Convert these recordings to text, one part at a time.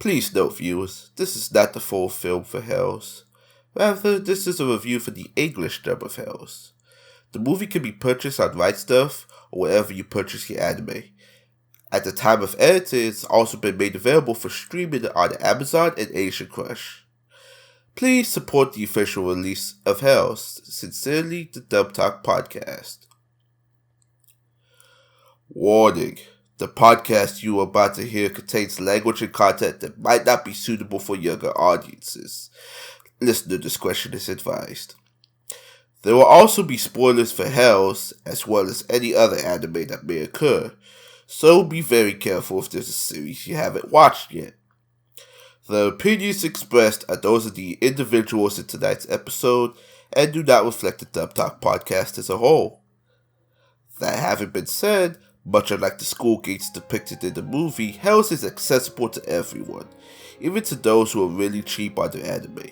Please note, viewers, this is not the full film for Hells. Rather, this is a review for the English dub of Hells. The movie can be purchased on Right Stuff or wherever you purchase your anime. At the time of editing, it's also been made available for streaming on Amazon and Asian Crush. Please support the official release of Hells. Sincerely, the Dub Talk Podcast. Warning. The podcast you are about to hear contains language and content that might not be suitable for younger audiences. Listener discretion is advised. There will also be spoilers for Hells, as well as any other anime that may occur, so be very careful if there's a series you haven't watched yet. The opinions expressed are those of the individuals in tonight's episode and do not reflect the Dub Talk Podcast as a whole. That having been said, much unlike the school gates depicted in the movie, Hells is accessible to everyone, even to those who are really cheap on their anime.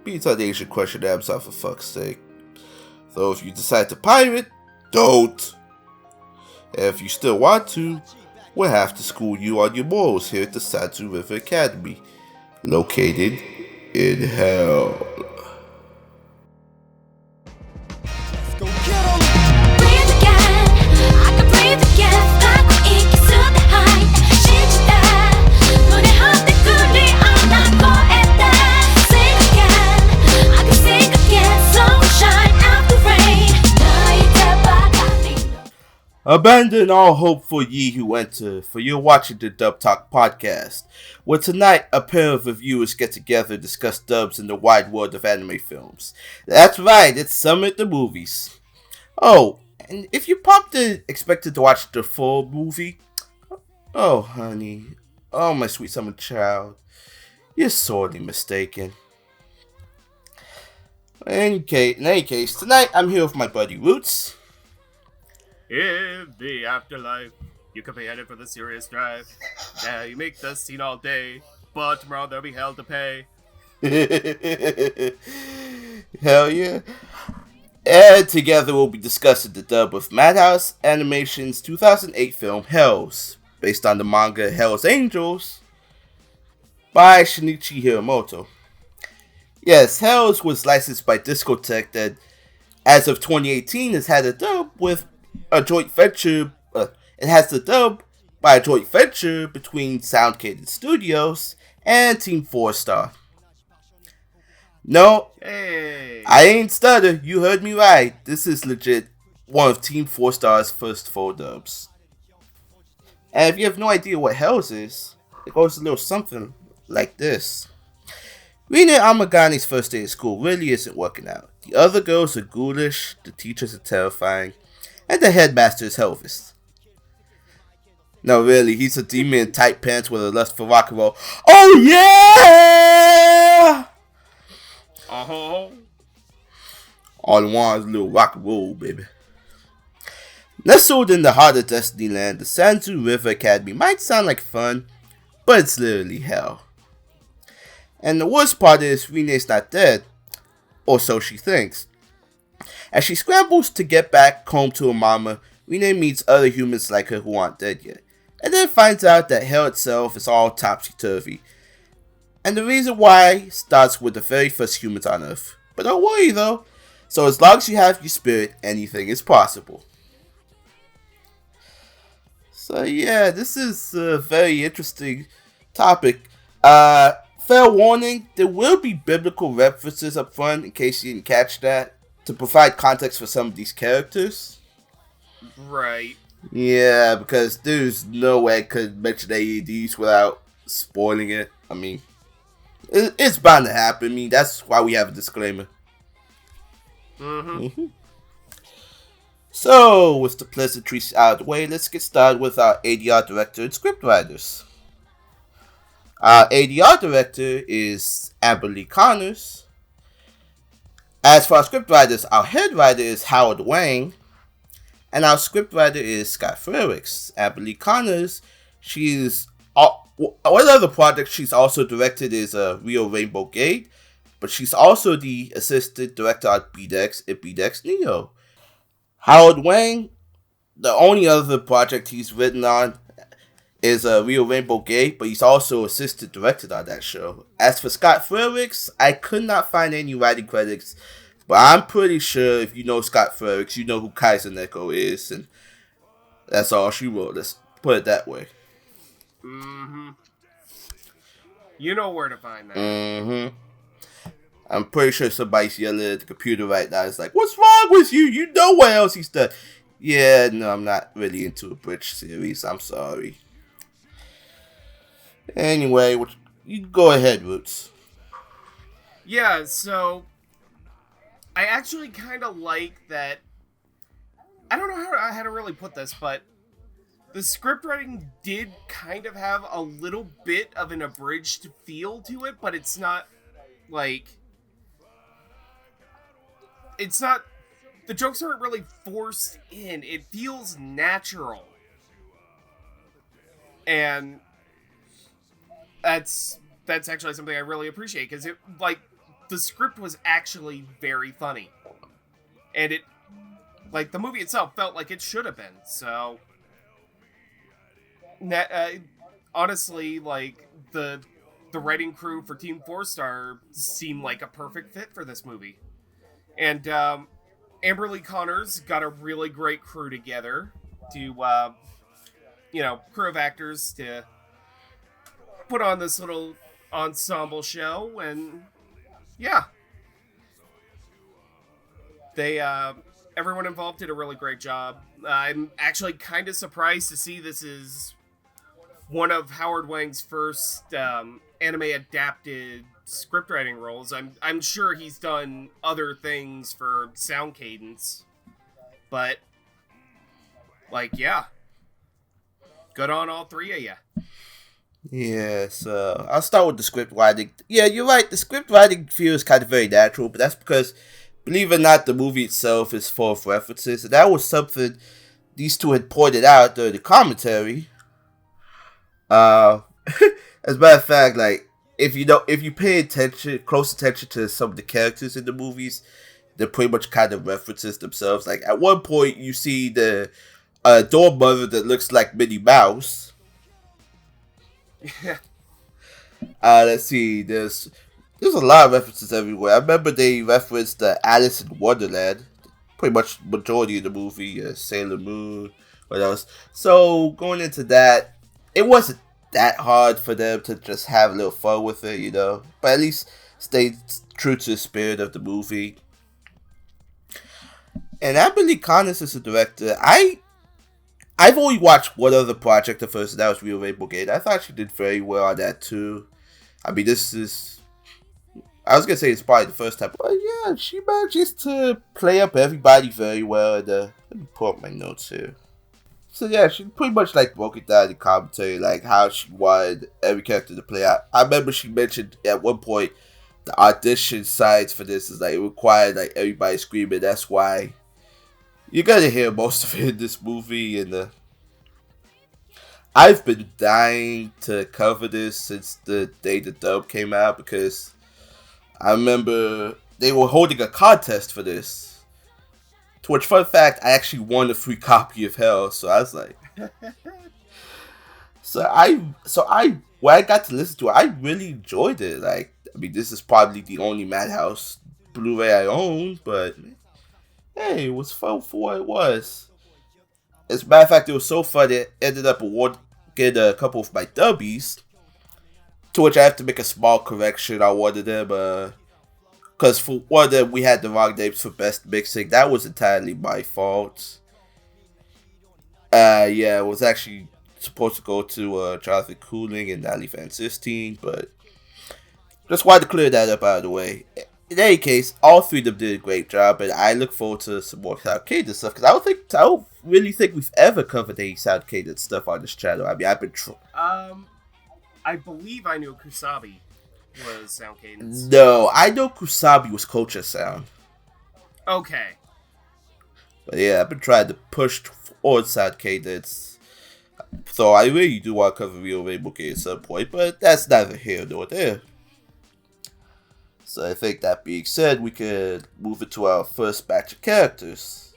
Beats on Asian Crush and Amazon for fuck's sake. Though if you decide to pirate, don't! And if you still want to, we'll have to school you on your morals here at the Sanzu River Academy, located in Hell. Abandon all hope for ye who enter, for you're watching the Dub Talk Podcast, where tonight a pair of reviewers get together and discuss dubs in the wide world of anime films. That's right, it's Summit the Movies. Oh, and if you expected to watch the full movie, oh honey, oh my sweet summer child, you're sorely mistaken. In any case, tonight I'm here with my buddy Roots. In the afterlife, you can be headed for the serious drive. Yeah, you make the scene all day, but tomorrow there'll be hell to pay. Hell yeah. And together we'll be discussing the dub of Madhouse Animation's 2008 film Hells, based on the manga Hell's Angels by Shinichi Hiramoto. Yes, Hells was licensed by Discotek that, as of 2018, has had a dub with a joint venture. It has the dub by a joint venture between Sound Cadence Studios and Team 4-Star. No, hey. I ain't stutter. You heard me right. This is legit one of Team 4-Star's first full dubs. And if you have no idea what Hells is, it goes a little something like this. Rina Amagani's first day at school really isn't working out. The other girls are ghoulish, the teachers are terrifying, and the headmaster is Elvis. No, really, he's a demon in tight pants with a lust for rock and roll. Oh yeah! Uh-huh. All I want is a little rock and roll, baby. Nestled in the heart of Destiny Land, the Sanzu River Academy might sound like fun, but it's literally hell. And the worst part is, Renee's not dead, or so she thinks. As she scrambles to get back home to her mama, Renee meets other humans like her who aren't dead yet, and then finds out that hell itself is all topsy-turvy. And the reason why starts with the very first humans on Earth. But don't worry though, so as long as you have your spirit, anything is possible. So yeah, this is a very interesting topic. Fair warning, there will be biblical references up front in case you didn't catch that, to provide context for some of these characters. Right. Yeah, because there's no way I could mention AEDs without spoiling it. I mean, it's bound to happen. I mean, that's why we have a disclaimer. Mm-hmm. So, with the pleasantries out of the way, let's get started with our ADR director and scriptwriters. Our ADR director is Amber Lee Connors. As for our scriptwriters, our head writer is Howard Wang, and our scriptwriter is Scott Frericks. Amber Lee Connors, one other project she's also directed is Real Rainbow Gate, but she's also the assistant director on BDX and BDX Neo. Howard Wang, the only other project he's written on is a Real Rainbow Gay, but he's also assistant directed on that show. As for Scott Frericks, I could not find any writing credits, but I'm pretty sure if you know Scott Frericks, you know who Kaiser Neko is, and that's all she wrote. Let's put it that way. Mm-hmm. You know where to find that. Mm-hmm. I'm pretty sure somebody's yelling at the computer right now. It's like, what's wrong with you? You know what else he's done. Yeah, no, I'm not really into a Bridge series. I'm sorry. Anyway, you go ahead, Roots. Yeah, so I actually kind of like that. I don't know how to really put this, but the script writing did kind of have a little bit of an abridged feel to it, but it's not like... It's not... The jokes aren't really forced in. It feels natural. And that's actually something I really appreciate, because it, like, the script was actually very funny. And it, like, the movie itself felt like it should have been, so... honestly, like, the writing crew for Team 4-Star seemed like a perfect fit for this movie. And, Amber Lee Connors got a really great crew together to, crew of actors to put on this little ensemble show, and yeah. They, everyone involved did a really great job. I'm actually kind of surprised to see this is one of Howard Wang's first, anime-adapted scriptwriting roles. I'm sure he's done other things for Sound Cadence, but, like, yeah. Good on all three of you. Yes, I'll start with the script writing. Yeah, you're right, the script writing feels kind of very natural, but that's because, believe it or not, the movie itself is full of references, and that was something these two had pointed out during the commentary. As a matter of fact, like, if you pay close attention to some of the characters in the movies, they're pretty much kind of references themselves. Like, at one point, you see the door mother that looks like Minnie Mouse. Yeah. Let's see, there's a lot of references everywhere. I remember they referenced Alice in Wonderland, pretty much majority of the movie, Sailor Moon, what else. So, going into that, it wasn't that hard for them to just have a little fun with it, you know, but at least stay true to the spirit of the movie. And Amber Lee Connors is a director. I've only watched one other project of hers, and that was Real Rainbow Gate. I thought she did very well on that too. I mean, I was gonna say it's probably the first time, but yeah, she manages to play up everybody very well. And let me pull up my notes here. So yeah, she pretty much like broke it down in the commentary, like how she wanted every character to play out. I remember she mentioned at one point the audition sides for this is like it required like everybody screaming. That's why you're gonna hear most of it in this movie. And I've been dying to cover this since the day the dub came out, because I remember they were holding a contest for this. To which, fun fact, I actually won a free copy of Hell, so I was like, when I got to listen to it, I really enjoyed it. Like, I mean, this is probably the only Madhouse Blu-ray I own, but hey, it was fun for what it was. As a matter of fact, it was so fun, it ended up getting a couple of my dubbies, to which I have to make a small correction on one of them, because for one of them, we had the wrong names for best mixing. That was entirely my fault. Yeah, it was actually supposed to go to Jonathan Cooling and Natalie Van Sistine, but just wanted to clear that up out of the way. In any case, all three of them did a great job, and I look forward to some more Sound Cadence stuff, because I don't really think we've ever covered any Sound Cadence stuff on this channel. I mean, I've been I believe I knew Kusabi was Sound Cadence. No, I know Kusabi was Culture Sound. Okay. But yeah, I've been trying to push towards Sound Cadence. So I really do want to cover Real Rainbow Gate at some point, but that's neither here nor there. So I think that being said, we could move into our first batch of characters.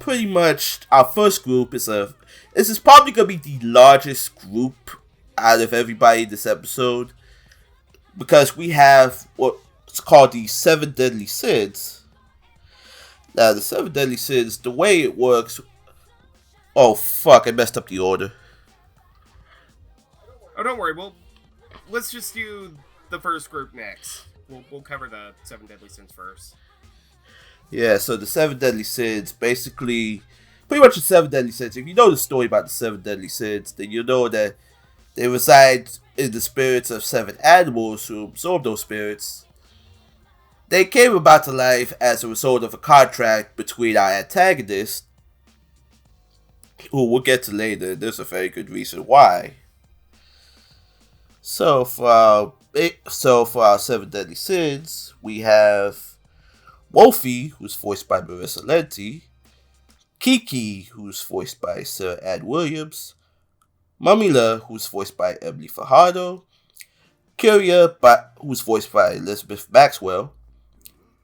Pretty much our first group is this is probably gonna be the largest group out of everybody in this episode, because we have what's called the 7 Deadly Sins. Now, the 7 Deadly Sins, the way it works... Oh, fuck, I messed up the order. Oh, don't worry, let's just do the first group next. We'll cover the 7 Deadly Sins first. Yeah, so the 7 Deadly Sins, basically... Pretty much the 7 Deadly Sins. If you know the story about the 7 Deadly Sins, then you know that they reside in the spirits of 7 animals who absorb those spirits. They came about to life as a result of a contract between our antagonist, who we'll get to later. There's a very good reason why. So for our 7 Deadly Sins, we have Wolfie, who's voiced by Marissa Lenti, Kiki, who's voiced by Sir Ed Williams, Mamila, who's voiced by Emily Fajardo, Kyria, who's voiced by Elizabeth Maxwell,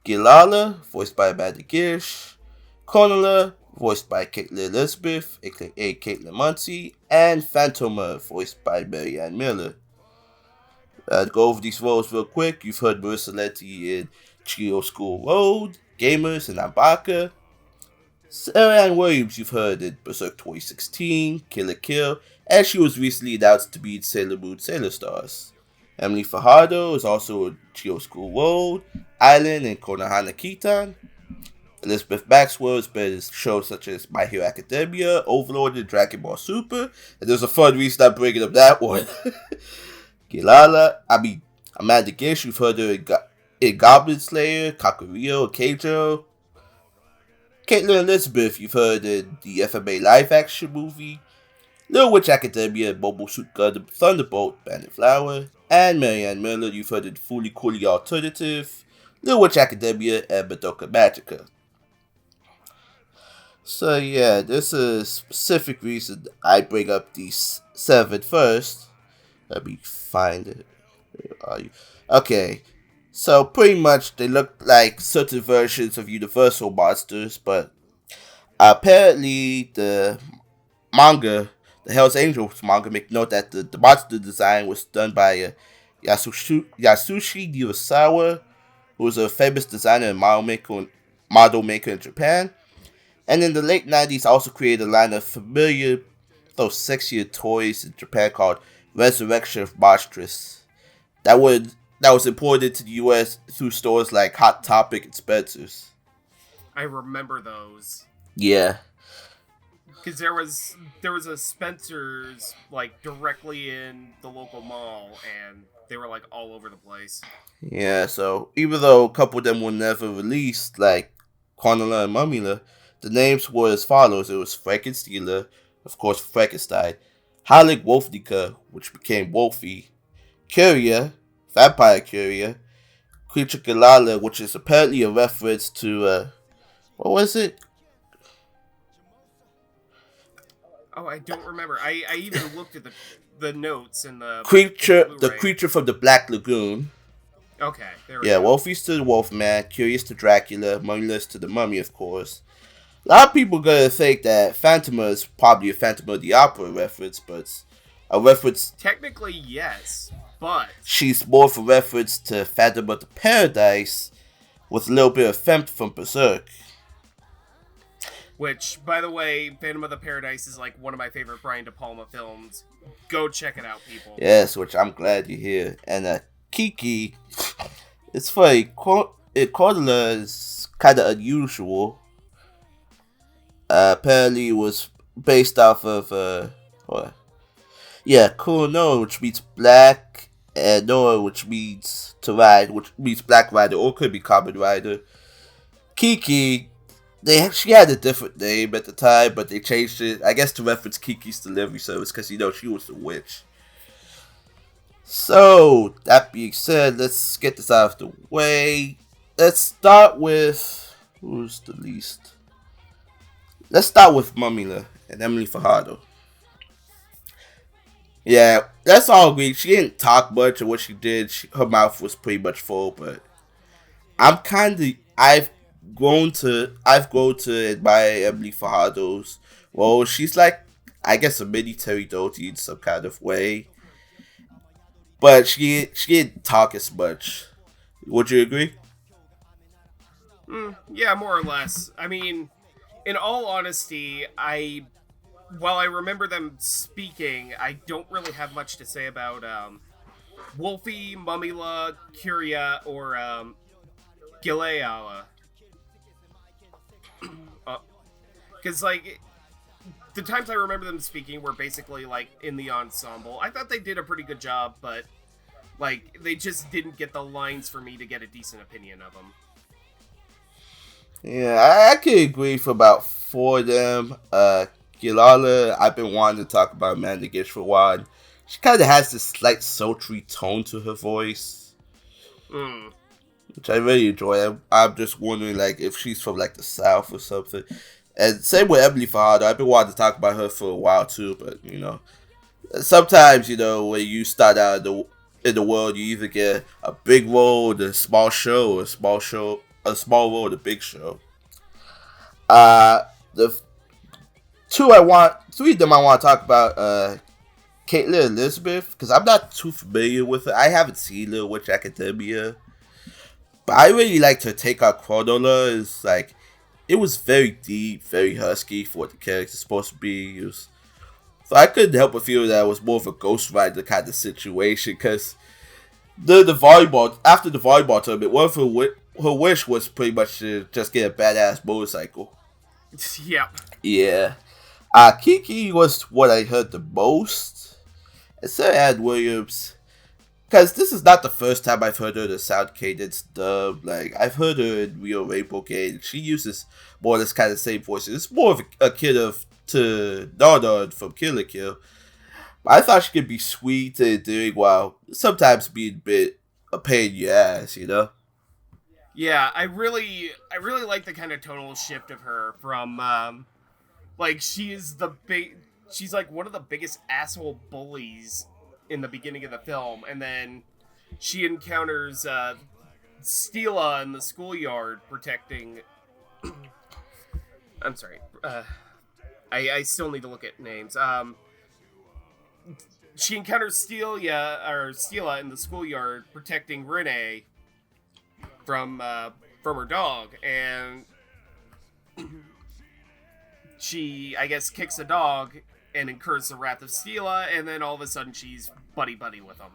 Gilala, voiced by Amanda Gish, Cornelia, voiced by Caitlin Elizabeth, aka Caitlin Muncie, and Phantoma, voiced by Marianne Miller. To go over these roles real quick, you've heard Marissa Lenti in Chio School Road, Gamers, and Ambaka. Sarah Ann Williams you've heard in Berserk 2016, Kill la Kill, and she was recently announced to be in Sailor Moon Sailor Stars. Emily Fajardo is also in Chio School Road, Island, and Konohana Kitan. Elizabeth Maxwell has been in shows such as My Hero Academia, Overlord, and Dragon Ball Super, and there's a fun reason I'm bringing up that one. Amanda Gish, you've heard her in Goblin Slayer, Kakurio, and Keijo. Caitlin Elizabeth, you've heard in the FMA live-action movie, Little Witch Academia, Mobile Suit Gundam Thunderbolt, Bandit Flower, and Marianne Miller, you've heard in Fully Coolly Alternative, Little Witch Academia, and Madoka Magica. So yeah, there's a specific reason I bring up these 7 first. Let me find it. Where are you? Okay, so pretty much they look like certain versions of Universal monsters, but apparently the manga, the Hell's Angels manga, make note that the monster design was done by Yasushi Niwasawa, who was a famous designer and model maker in Japan. And in the late 90s, also created a line of familiar, though sexier toys in Japan called Resurrection of Monstrous. That was imported to the US through stores like Hot Topic and Spencer's. I remember those. Yeah. Because there was a Spencer's like directly in the local mall, and they were like all over the place. Yeah, so even though a couple of them were never released, like Cornelia and Mamila, the names were as follows. It was Frankenstealer, of course Frankenstein, Halik Wolfnica, which became Wolfie, Kyria, Vampire Kyria, Creature Galala, which is apparently a reference to, what was it? Oh, I don't remember. I even looked at the notes in the creature from the Black Lagoon. Okay, there we go. Wolfie's to the Wolfman, Curious to Dracula, Mummyless to the Mummy, of course. A lot of people gonna think that Phantoma is probably a Phantom of the Opera reference, but a reference... Technically, yes, but... She's more of a reference to Phantom of the Paradise, with a little bit of Fem from Berserk. Which, by the way, Phantom of the Paradise is like one of my favorite Brian De Palma films. Go check it out, people. Yes, which I'm glad you hear. And Kiki, it's funny, Cordelia is kind of unusual. Apparently it was based off of, Kuno, which means black, and Noah, which means to ride, which means Black Rider, or could be Common Rider. Kiki, she had a different name at the time, but they changed it, I guess, to reference Kiki's Delivery Service, because, she was a witch. So, that being said, let's get this out of the way. Let's start with... Who's the least? Let's start with Mamila and Emily Fajardo. Yeah, that's all agree. She didn't talk much, and what she did, her mouth was pretty much full, but I've I've grown to admire Emily Fajardo's role. She's like, I guess, a mini Terry Doty in some kind of way, but she didn't talk as much. Would you agree? Yeah, more or less. I mean, in all honesty, while I remember them speaking, I don't really have much to say about Wolfie, Mumila, Curia, or Gileala. Because, like, the times I remember them speaking were basically, like, in the ensemble. I thought they did a pretty good job, but, like, they just didn't get the lines for me to get a decent opinion of them. Yeah, I can agree for about four of them. Gilala, I've been wanting to talk about Amanda Gish for a while. She kind of has this slight sultry tone to her voice, which I really enjoy. I'm just wondering, like, if she's from like the South or something. And same with Emily Fajardo. I've been wanting to talk about her for a while too, but sometimes when you start out in the world, you either get a big role, a small show, or a small role, a big show. The three of them I want to talk about. Caitlin Elizabeth, because I'm not too familiar with her. I haven't seen Little Witch Academia, but I really liked her take on Chronola. It's like, it was very deep, very husky for what the character's supposed to be. So I couldn't help but feel that it was more of a Ghost Rider kind of situation, because the volleyball, after the volleyball tournament, one of her wish was pretty much to just get a badass motorcycle. Yeah. Yeah. Kiki was what I heard the most. And Sarah Ann Williams, because this is not the first time I've heard her the Sound Cadence dub. Like, I've heard her in Real Rainbow Gate. She uses more or less kind of the same voices. It's more of a kid to Donna from Kill la Kill. But I thought she could be sweet and doing while sometimes being a bit a pain in your ass, Yeah, I really like the kind of tonal shift of her from like, she's like one of the biggest asshole bullies in the beginning of the film, and then she encounters Stila in the schoolyard protecting I'm sorry. I still need to look at names. She encounters Stila in the schoolyard protecting Renee from her dog, and she, I guess, kicks the dog and incurs the wrath of Stila, and then all of a sudden she's buddy with him.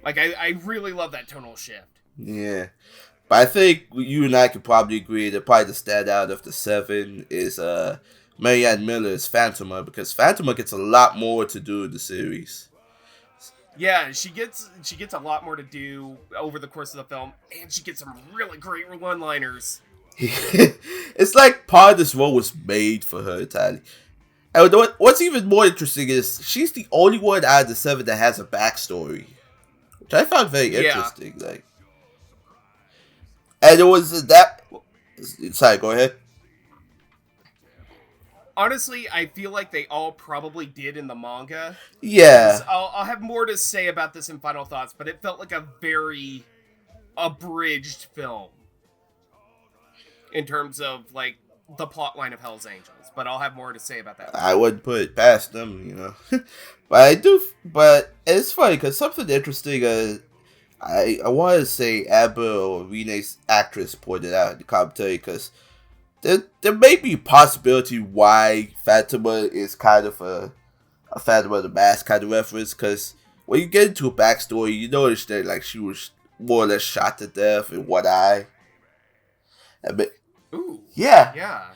Like, I really love that tonal shift. Yeah. But I think you and I could probably agree that probably the standout of the seven is Marianne Miller's Phantoma, because Phantoma gets a lot more to do in the series. Yeah, she gets a lot more to do over the course of the film, and she gets some really great one-liners. It's like part of this role was made for her entirely. And what's even more interesting is she's the only one out of the seven that has a backstory, which I found very interesting. Like, and it was that. Sorry, go ahead. Honestly, I feel like they all probably did in the manga. Yeah. I'll have more to say about this in final thoughts, but it felt like a very abridged film in terms of, like, the plot line of Hell's Angels. But I'll have more to say about that. I wouldn't put it past them, But I do. But it's funny because something interesting. I want to say Amber or Renee's actress pointed out in the commentary, because there may be a possibility why Phantoma is kind of a Phantom of the Mask kind of reference, because when you get into a backstory, you notice that, like, she was more or less shot to death in one eye. Ooh. Yeah.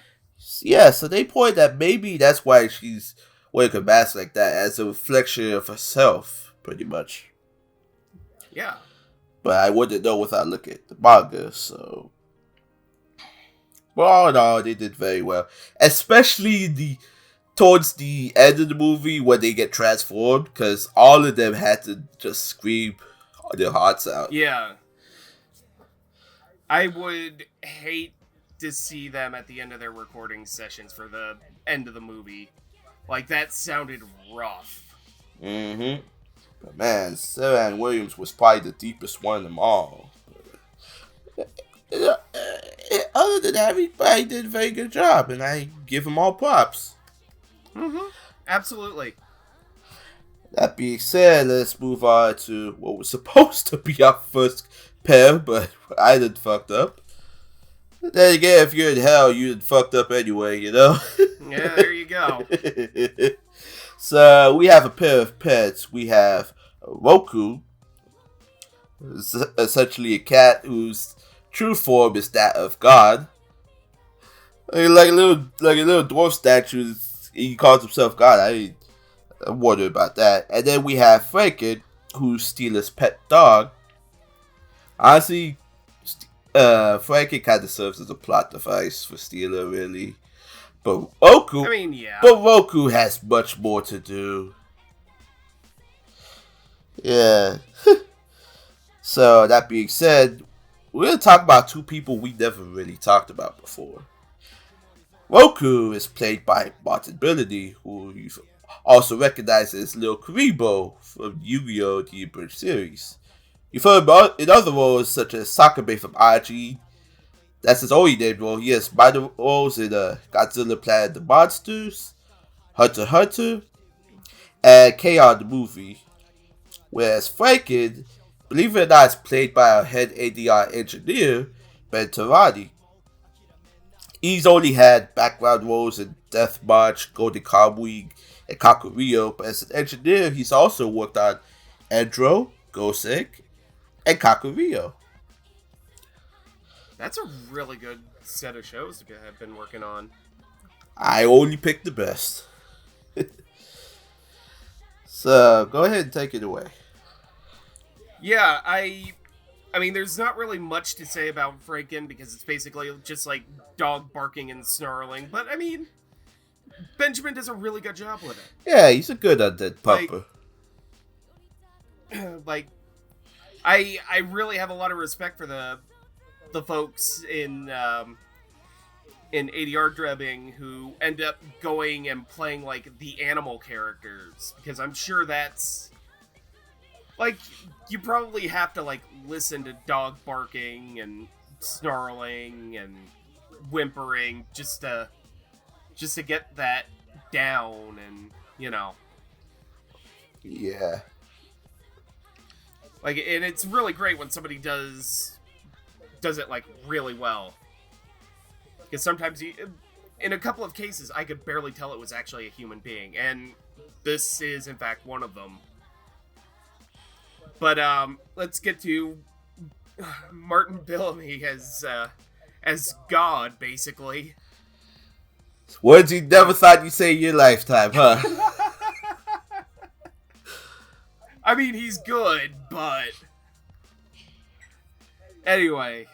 Yeah, so they point that maybe that's why she's wearing a mask like that, as a reflection of herself, pretty much. Yeah. But I wouldn't know without looking at the manga, so. But all in all, they did very well. Especially towards the end of the movie when they get transformed, because all of them had to just scream their hearts out. Yeah. I would hate to see them at the end of their recording sessions for the end of the movie. Like, that sounded rough. Mm-hmm. But man, Sarah Ann Williams was probably the deepest one of them all. Other than that, everybody did a very good job, and I give them all props. Mm-hmm. Absolutely. That being said, let's move on to what was supposed to be our first pair, but I done fucked up. Then again, if you're in hell, you done fucked up anyway, you know? Yeah, there you go. So, we have a pair of pets. We have ROKKU, essentially a cat whose true form is that of God. Like a little dwarf statue, he calls himself God. I wonder about that. And then we have FRANKEN, who's Steela's pet dog. Honestly, FRANKEN kind of serves as a plot device for Steela, really. But ROKKU, I mean, yeah. But ROKKU has much more to do. Yeah. So, that being said, we're going to talk about two people we never really talked about before. ROKKU is played by Martin Billany, who you've also recognized as Lil Kuribo from Yu-Gi-Oh! The Abridged series. You've heard him in other roles such as Sakabe from RG. That's his only named role. He has minor roles in Godzilla Planet of the Monsters, Hunter x Hunter, and K-On! The Movie. Whereas FRANKEN, believe it or not, is played by our head ADR engineer, Ben Tarani. He's only had background roles in Death March, Golden Kamuy, and Kakurio, but as an engineer, he's also worked on Endro, Gosek, and Kakurio. That's a really good set of shows to have been working on. I only picked the best. So, go ahead and take it away. Yeah, I mean, there's not really much to say about FRANKEN because it's basically just like dog barking and snarling. But I mean, Benjamin does a really good job with it. Yeah, he's a good undead pupper. Like, I really have a lot of respect for the folks in ADR dubbing who end up going and playing like the animal characters, because I'm sure that's like, you probably have to like listen to dog barking and snarling and whimpering just to get that down, and you know. Yeah. Like, and it's really great when somebody does it like really well. Because sometimes in a couple of cases, I could barely tell it was actually a human being, and this is in fact one of them. But let's get to Martin Billany as God, basically. Words you never thought you'd say in your lifetime, huh? I mean, he's good, but anyway,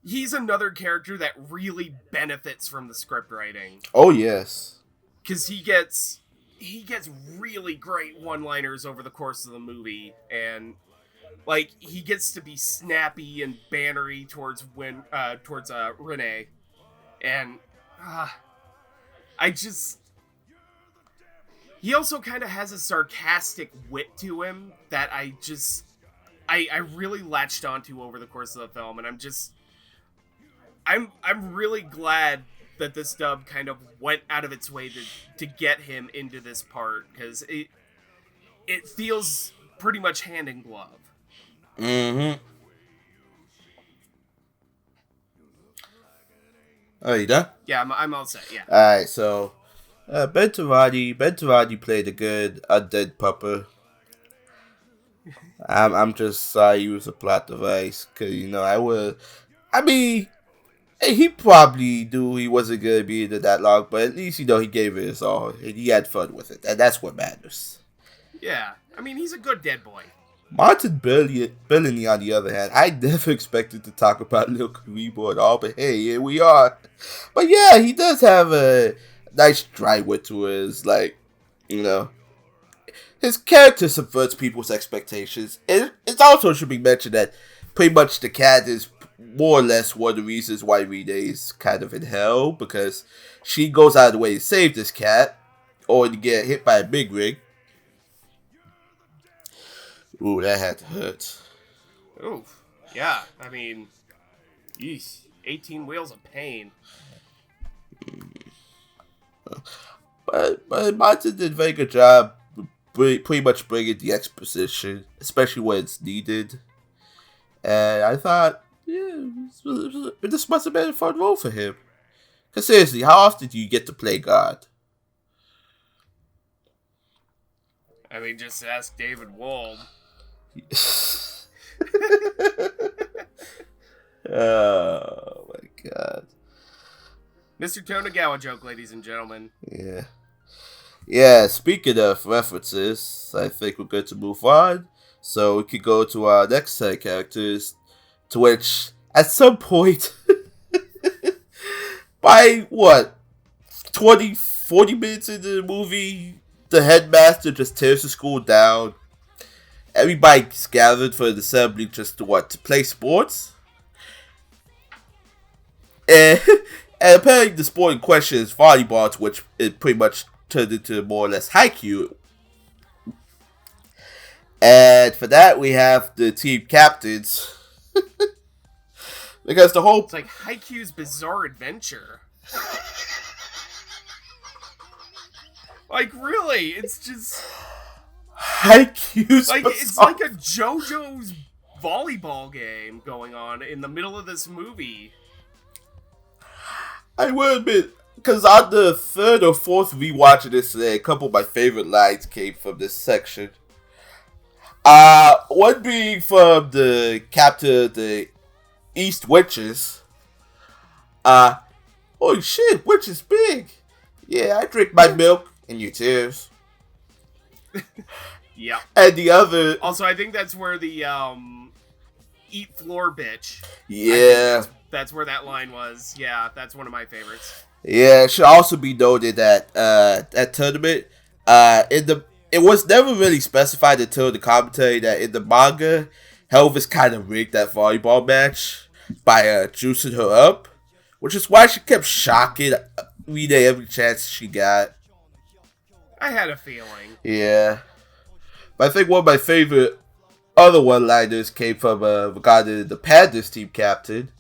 he's another character that really benefits from the script writing. Oh yes, because he gets really great one-liners over the course of the movie, and like he gets to be snappy and bannery towards Renee, and he also kind of has a sarcastic wit to him that I really latched onto over the course of the film, and I'm really glad that this dub kind of went out of its way to get him into this part, because it feels pretty much hand in glove. Mm-hmm. Oh, you done? Yeah, I'm all set, yeah. Alright, so Ben Tarani played a good undead pupper. I'm just sorry he was a plot device, because, you know, he probably knew he wasn't going to be in it that long, but at least, you know, he gave it his all, and he had fun with it, and that's what matters. Yeah, I mean, he's a good dead boy. Martin Billany, on the other hand, I never expected to talk about Lil Kuribo at all, but hey, here we are. But yeah, he does have a nice dry wit to his, like, you know, his character subverts people's expectations. It also should be mentioned that pretty much the cat is more or less one of the reasons why Renee's kind of in hell, because she goes out of the way to save this cat, or to get hit by a big rig. Ooh, that had to hurt. Oof. Yeah, I mean, yeesh, 18 Wheels of Pain. But Martin did a very good job pretty much bringing the exposition, especially when it's needed. And I thought, yeah, this must have been a fun role for him. Because seriously, how often do you get to play God? I mean, just ask David Wold. Oh my god. Mr. Tonagawa joke, ladies and gentlemen. Yeah. Yeah, speaking of references, I think we're good to move on. So we could go to our next set of characters, to which, at some point, by what, 40 minutes into the movie, the headmaster just tears the school down. Everybody's gathered for an assembly just to play sports? And, and apparently the sport in question is volleyball, to which it pretty much turned into more or less haiku. And for that, we have the team captains. Because the whole... It's like Haikyuu's Bizarre Adventure. Like, really? It's just... Haikyuu's like, Bizarre... It's like a JoJo's volleyball game going on in the middle of this movie. I will admit, because on the third or fourth rewatch of this today, a couple of my favorite lines came from this section. One being from the captain of the East Witches. Holy shit, witch is big. Yeah, I drink my milk and your tears. Yeah. And the other... Also, I think that's where the, eat floor bitch. Yeah. That's where that line was. Yeah, that's one of my favorites. Yeah, it should also be noted that, that tournament, it was never really specified until the commentary that in the manga, Elvis kind of rigged that volleyball match by, juicing her up, which is why she kept shocking Rita every chance she got. I had a feeling. Yeah. But I think one of my favorite other one-liners came from, regarding the Pandas team captain,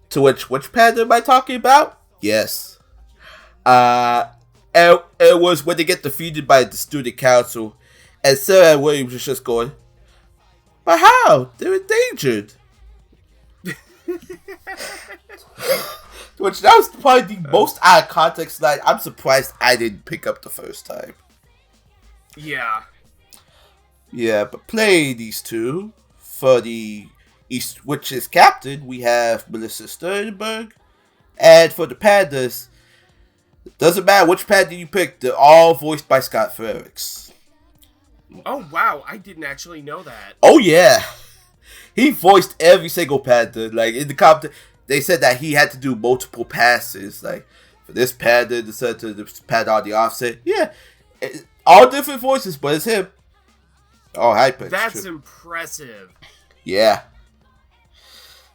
to which panda am I talking about? Yes. And it was when they get defeated by the student council, and Sarah Williams is just going, but how? They're endangered. Which that was probably the most out of context line. I'm surprised I didn't pick up the first time. Yeah. Yeah, but playing these two for the East Witches captain, we have Melissa Sternberg, and for the Pandas, it doesn't matter which panda you pick, they're all voiced by Scott Frerichs. Oh wow, I didn't actually know that. Oh yeah, he voiced every single panda. Like in the comp, they said that he had to do multiple passes. Like for this panda, the center, this panda on the offset. Yeah, all different voices, but it's him. Oh, high pitch. That's impressive. Yeah.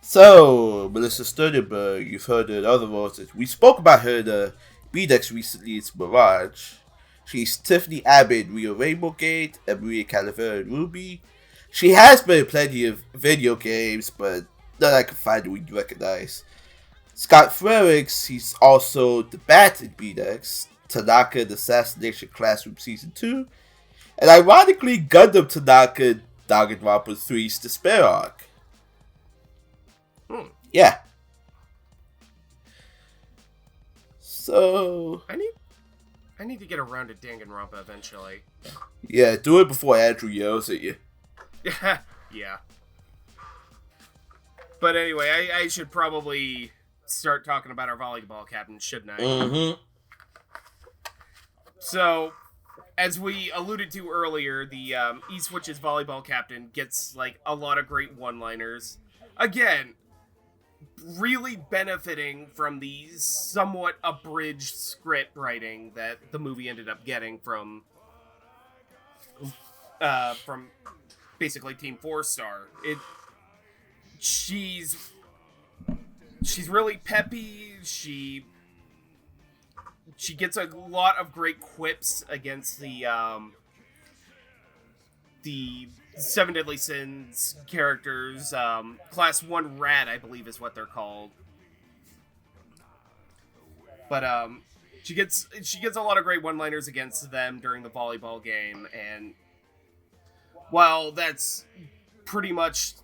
So, Melissa Sternberg, you've heard her in other voices. We spoke about her in the B-Dex recently, it's Mirage. She's Tiffany Abbott in Rio Rainbow Gate and Maria Calavera in Ruby. She has been in plenty of video games, but none I can find that we recognize. Scott Frerichs, he's also the Bat in B-Dex, Tanaka in Assassination Classroom Season 2, and ironically, Gundam Tanaka in Danganronpa 3's Despair Arc. Yeah. So... I need to get around to Danganronpa eventually. Yeah, do it before Andrew yells at you. Yeah. But anyway, I should probably start talking about our volleyball captain, shouldn't I? Mm-hmm. So, as we alluded to earlier, the East Witches volleyball captain gets, like, a lot of great one-liners. Again, really benefiting from the somewhat abridged script writing that the movie ended up getting from basically Team 4-Star. She's really peppy. She gets a lot of great quips against the the Seven Deadly Sins characters. Class 1 Rat, I believe, is what they're called. But she gets a lot of great one-liners against them during the volleyball game, and while that's pretty much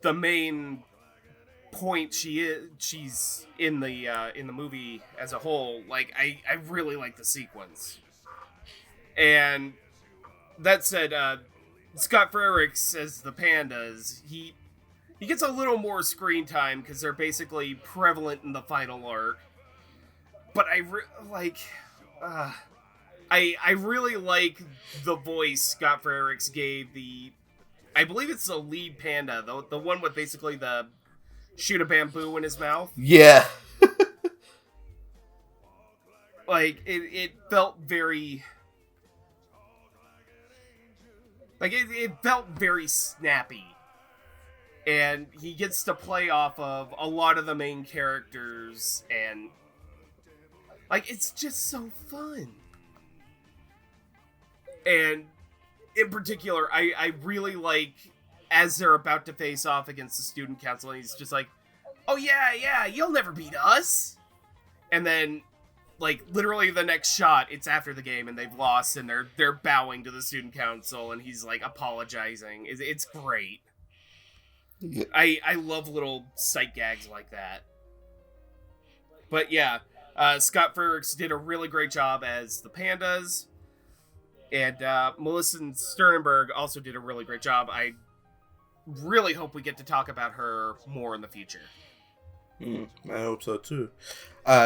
the main point she's in the movie as a whole, like I really like the sequence. And that said, Scott Frerichs as the pandas, he gets a little more screen time because they're basically prevalent in the final arc. But I really like the voice Scott Frerichs gave I believe it's the lead panda, the one with basically the shoot a bamboo in his mouth. Yeah. Like, it felt very... Like, it felt very snappy. And he gets to play off of a lot of the main characters, and... Like, it's just so fun. And, in particular, I really like, as they're about to face off against the student council, and he's just like, oh yeah, you'll never beat us. And then, like, literally the next shot, it's after the game, and they've lost, and they're bowing to the student council, and he's, like, apologizing. It's great. Yeah. I love little sight gags like that. But yeah, Scott Frerichs did a really great job as the pandas, and Melissa Sternberg also did a really great job. I really hope we get to talk about her more in the future. I hope so too.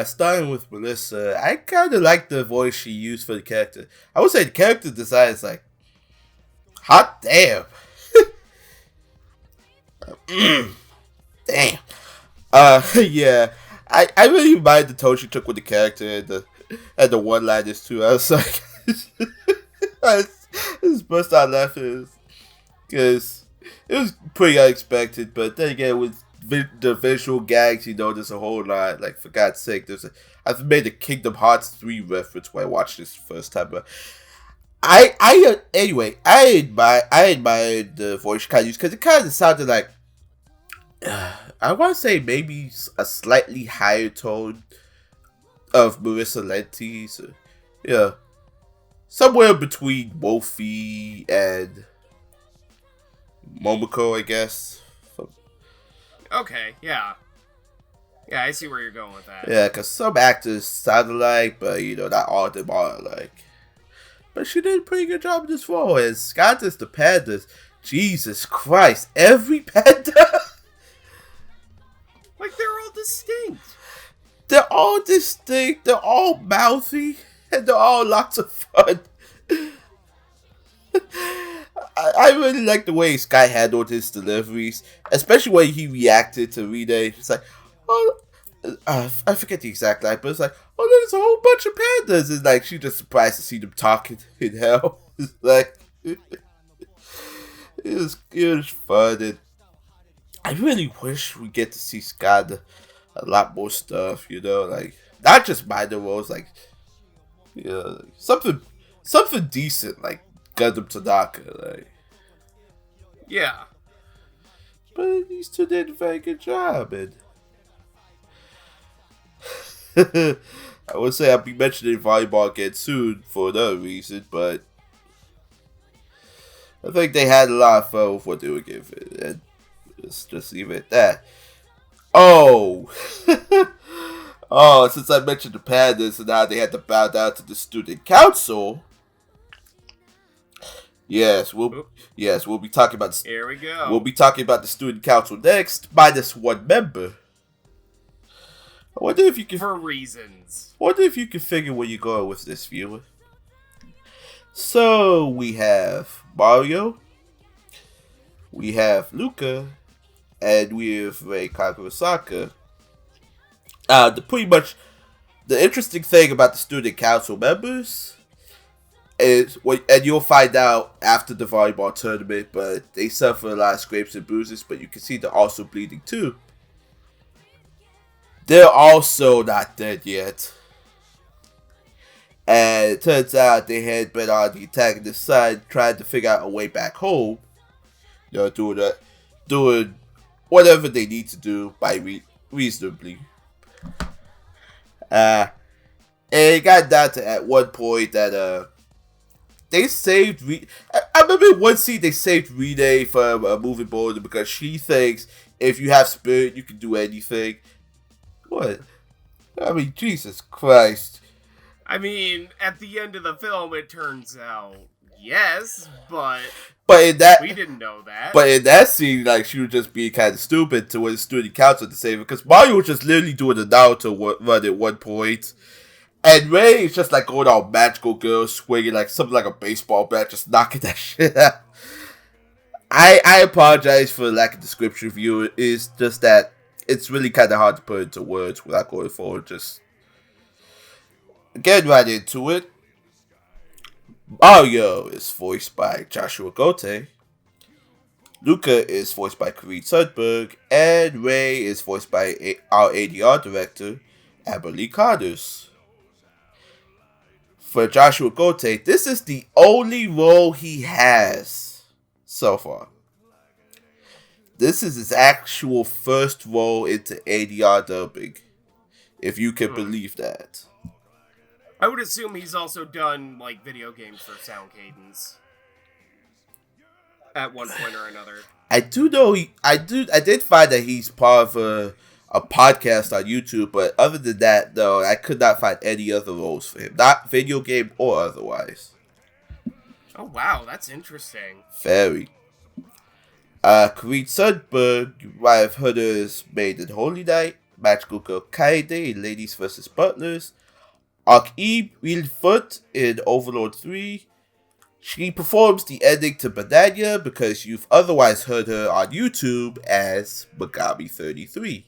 Starting with Melissa, I kind of like the voice she used for the character. I would say the character design is like, hot damn. Damn. Yeah. I really mind the tone she took with the character and the one-liners too. I was like, I just burst out laughing because it was pretty unexpected. But then again, with the visual gags, there's a whole lot. Like, for God's sake, I've made a Kingdom Hearts 3 reference when I watched this the first time. But I admired the voice she kind of used because it kind of sounded like, I want to say maybe a slightly higher tone of Marissa Lenti. So, yeah. Somewhere between Wolfie and Momoko, I guess. Okay, yeah. Yeah, I see where you're going with that. Yeah, because some actors sound alike, but, not all of them are alike. But she did a pretty good job in this role. And Scott is the pandas. Jesus Christ, every panda... Like, they're all distinct. They're all distinct, they're all mouthy, and they're all lots of fun. I really like the way Sky handled his deliveries, especially when he reacted to Rene. It's like, oh, I forget the exact line, but it's like, oh, there's a whole bunch of pandas. And like, she's just surprised to see them talking in hell. It's like, it was fun. And I really wish we get to see Scott a lot more stuff, like, not just minor roles, like, something decent, like Gundam Tanaka, like. Yeah. But these two did a very good job, and I would say I'll be mentioning volleyball again soon for another reason, but I think they had a lot of fun with what they were giving, and let's just leave it at that. Oh, since I mentioned the pandas and now they had to bow down to the student council. Yes, we'll be talking about. Here we go. We'll be talking about the student council next, minus one member. I wonder if you can. For reasons. Wonder if you can figure where you're going with this, viewer. So we have Mario, we have Luca, and we have Rei Kakurasaka. The interesting thing about the student council members is, and you'll find out after the volleyball tournament, but they suffer a lot of scrapes and bruises, but you can see they're also bleeding too. They're also not dead yet. And it turns out they had been on the antagonist's side trying to figure out a way back home. Doing whatever they need to do by reasonably. And it got down to at one point that they saved. I remember one scene they saved Renee from a moving boulder because she thinks if you have spirit, you can do anything. What? I mean, Jesus Christ. I mean, at the end of the film, it turns out yes, but in that we didn't know that. But in that scene, like, she was just being kind of stupid to the student council to save her because Mario was just literally doing a Naruto run at one point. And Ray is just like going all magical girl swinging like something like a baseball bat, just knocking that shit out. I apologize for the lack of description review. It's just that it's really kind of hard to put into words without going forward. Just getting right into it. Mario is voiced by Joshua Gote. Luca is voiced by Kareem Sundberg. And Ray is voiced by our ADR director, Aberly Connors. For Joshua Gote, this is the only role he has so far. This is his actual first role into ADR dubbing, if you can believe that. I would assume he's also done like video games for Sound Cadence at one point or another. I do know I did find that he's part of a podcast on YouTube, but other than that, though, I could not find any other roles for him, not video game or otherwise. Oh wow, that's interesting. Very. Kareem Sundberg, you might have heard her as Maid in Holy Night, Magical Girl Kaede in Ladies vs. Butlers, ROKKU Wheelfoot in Overlord 3. She performs the ending to Banana because you've otherwise heard her on YouTube as Megami33.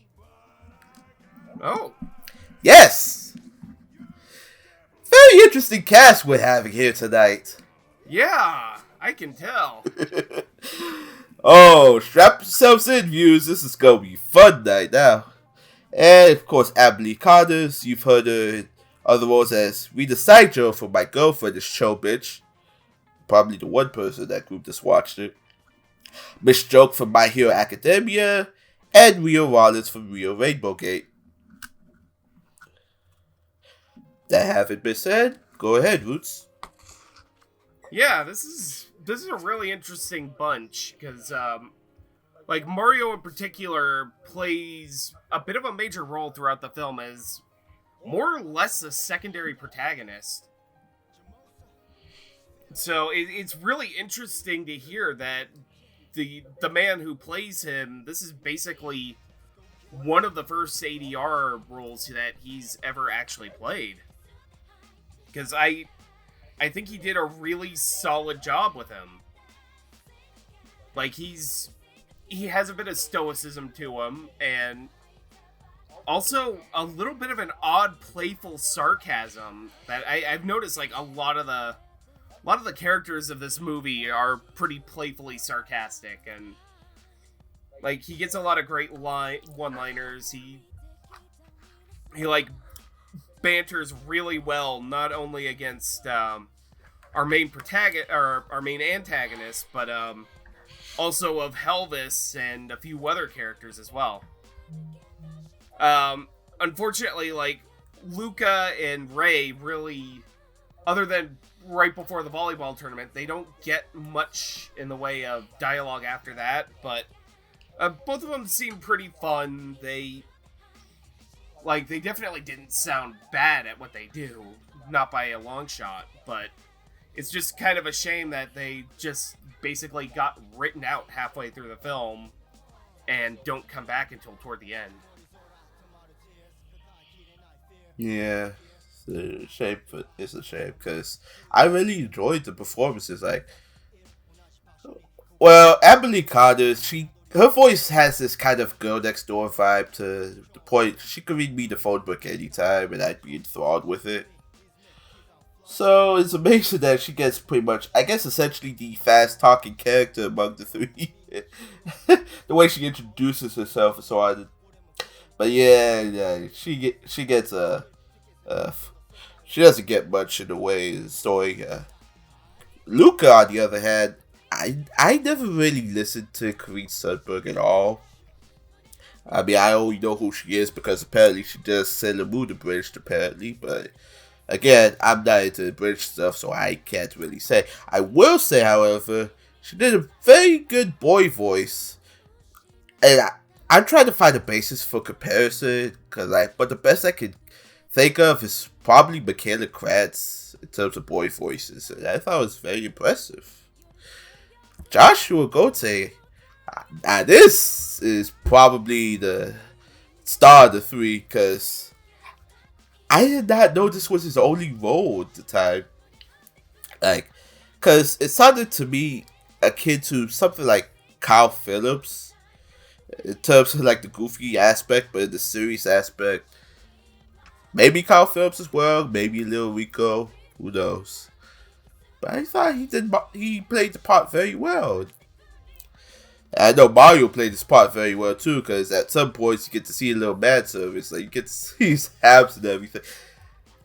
Oh. Yes! Very interesting cast we're having here tonight. Yeah, I can tell. Oh, strap yourselves in, viewers. This is going to be a fun night now. And, of course, Aberly Connors. You've heard her in other roles as Rita Sideshow from My Girlfriend is Show Bitch. Probably the one person in that group that's watched it. Miss Joke from My Hero Academia. And Rio Rollins from Rio Rainbow Gate. That having been said, go ahead, Roots. Yeah, this is a really interesting bunch because, like, Mario in particular plays a bit of a major role throughout the film as more or less a secondary protagonist. So it's really interesting to hear that the man who plays him, this is basically one of the first ADR roles that he's ever actually played. Because I think he did a really solid job with him. Like, he has a bit of stoicism to him, and also a little bit of an odd, playful sarcasm that I've noticed. Like, a lot of the characters of this movie are pretty playfully sarcastic, and like he gets a lot of great one-liners. He like banters really well, not only against our main protagonist or our main antagonist, but also of Elvis and a few other characters as well. Unfortunately, like Luca and Ray really, other than right before the volleyball tournament, they don't get much in the way of dialogue after that, but both of them seem pretty fun. They definitely didn't sound bad at what they do, not by a long shot, but it's just kind of a shame that they just basically got written out halfway through the film and don't come back until toward the end. Yeah, it's a shame because I really enjoyed the performances. Like, well, Aberly Connors, her voice has this kind of girl next door vibe to the point she could read me the phone book anytime and I'd be enthralled with it. So it's amazing that she gets pretty much, I guess, essentially the fast-talking character among the three. The way she introduces herself and so on. But yeah, she gets she doesn't get much in the way of the story. Luca, on the other hand, I never really listened to Karine Sundberg at all. I mean, I only know who she is because apparently she does Sailor Moon abridged, apparently. But again, I'm not into abridged stuff, so I can't really say. I will say, however, she did a very good boy voice. And I'm trying to find a basis for comparison, but the best I could think of is probably Michaela Kratz in terms of boy voices. And I thought it was very impressive. Joshua Gote, now this is probably the star of the three, because I did not know this was his only role at the time. Because it sounded to me akin to something like Kyle Phillips, in terms of the goofy aspect, but in the serious aspect, maybe Kyle Phillips as well, maybe Lil Rico, who knows. But I thought he played the part very well. And I know Mario played this part very well too, because at some points you get to see a little mad service, you get to see his abs and everything.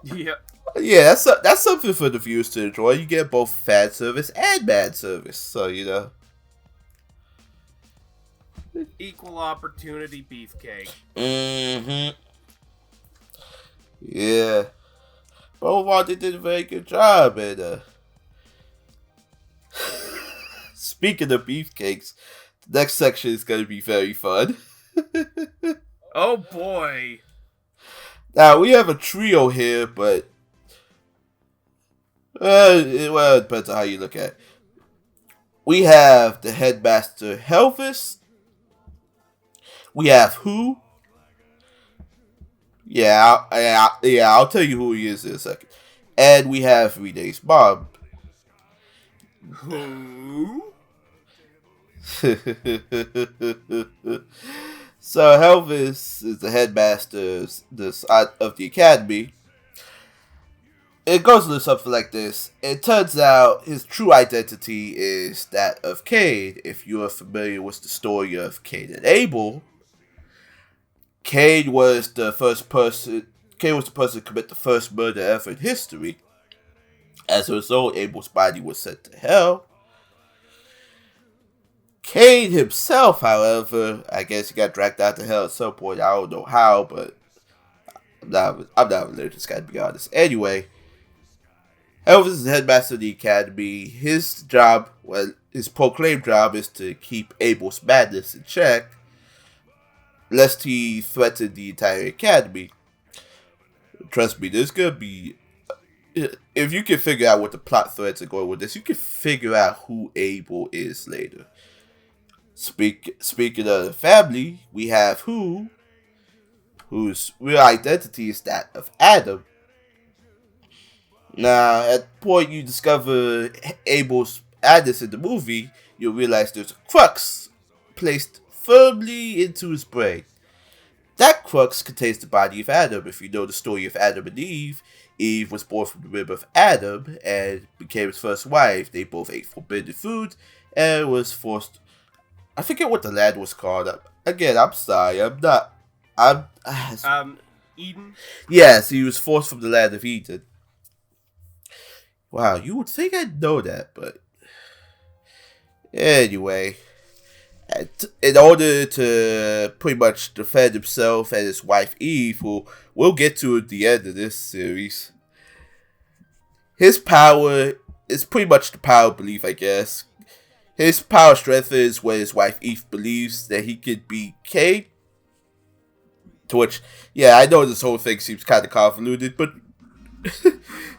Yeah, that's something for the viewers to enjoy. You get both fan service and mad service, so equal opportunity beefcake. Yeah. But overall, they did a very good job, and speaking of beefcakes, the next section is going to be very fun. Oh boy. Now, we have a trio here, but it depends on how you look at it. We have the headmaster Elvis. We have who? Yeah, I'll tell you who he is in a second. And we have Renee's mom. Who? So Elvis is the headmaster of the academy. It goes a little something like this. It turns out his true identity is that of Cain. If you are familiar with the story of Cain and Abel, Cain was the person to commit the first murder ever in history. As a result, Abel's body was sent to hell. Cain himself, however, I guess he got dragged out to hell at some point. I don't know how, but I'm not a religious guy, to be honest. Anyway, Elvis is the headmaster of the academy. His job, his proclaimed job, is to keep Abel's madness in check, lest he threaten the entire academy. Trust me, there's gonna be... If you can figure out what the plot threads are going with this, you can figure out who Abel is later. Speaking of the family, we have whose real identity is that of Adam. Now, at the point you discover Abel's madness in the movie, you'll realize there's a crux placed firmly into his brain. That crux contains the body of Adam. If you know the story of Adam and Eve, Eve was born from the rib of Adam and became his first wife. They both ate forbidden food and was forced... I forget what the land was called. Again, I'm sorry. Eden? Yes, he was forced from the land of Eden. Wow, you would think I'd know that, but... Anyway... In order to pretty much defend himself and his wife Eve, who we'll get to at the end of this series, his power is pretty much the power of belief, I guess. His power strengthens when his wife Eve believes that he could be Cain. To which, yeah, I know this whole thing seems kind of convoluted, but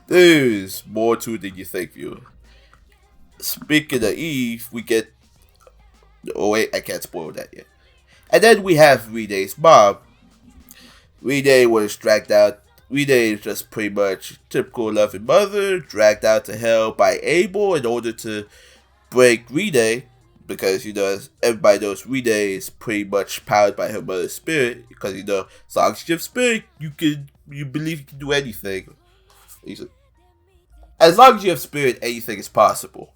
there's more to it than you think, viewer. Speaking of Eve, we get... Oh wait, I can't spoil that yet. And then we have Renee's mom. Renee was dragged out. Renee is just pretty much typical loving mother, dragged out to hell by Abel in order to break Renee, because as everybody knows, Renee is pretty much powered by her mother's spirit, because as long as you have spirit, you believe you can do anything. As long as you have spirit, anything is possible.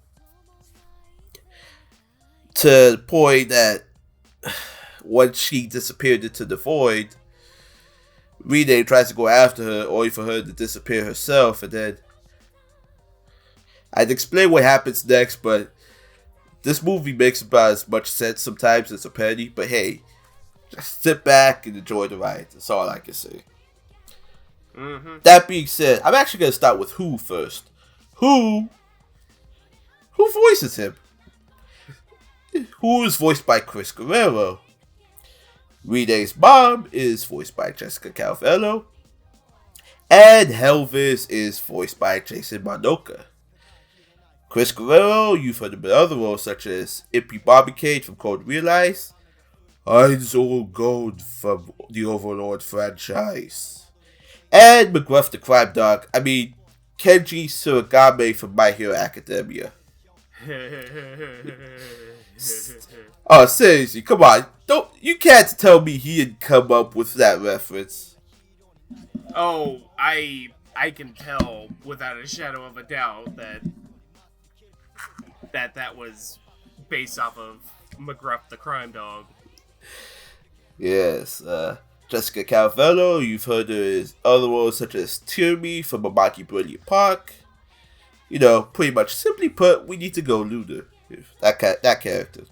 To the point that once she disappeared into the void, Renee tries to go after her, only for her to disappear herself, and then I'd explain what happens next, but this movie makes about as much sense sometimes as a parody, but hey, just sit back and enjoy the ride. That's all I can say. Mm-hmm. That being said, I'm actually going to start with Who first. Who voices him? Who is voiced by Chris Guerrero. Renee's mom is voiced by Jessica Calvello. And Elvis is voiced by Jason Marnocha. Chris Guerrero, you've heard him in other roles such as Impy Barbicade from Code Realize, Heinz Gold from the Overlord franchise, and McGruff the Crime Dog. Kenji Surigame from My Hero Academia. Oh, seriously, come on. You can't tell me he didn't come up with that reference. Oh, I can tell without a shadow of a doubt that was based off of McGruff the Crime Dog. Yes, Jessica Calvello, you've heard her in other roles such as Tyranny from Amaki Brilliant Park. Pretty much simply put, we need to go Lunar. That character.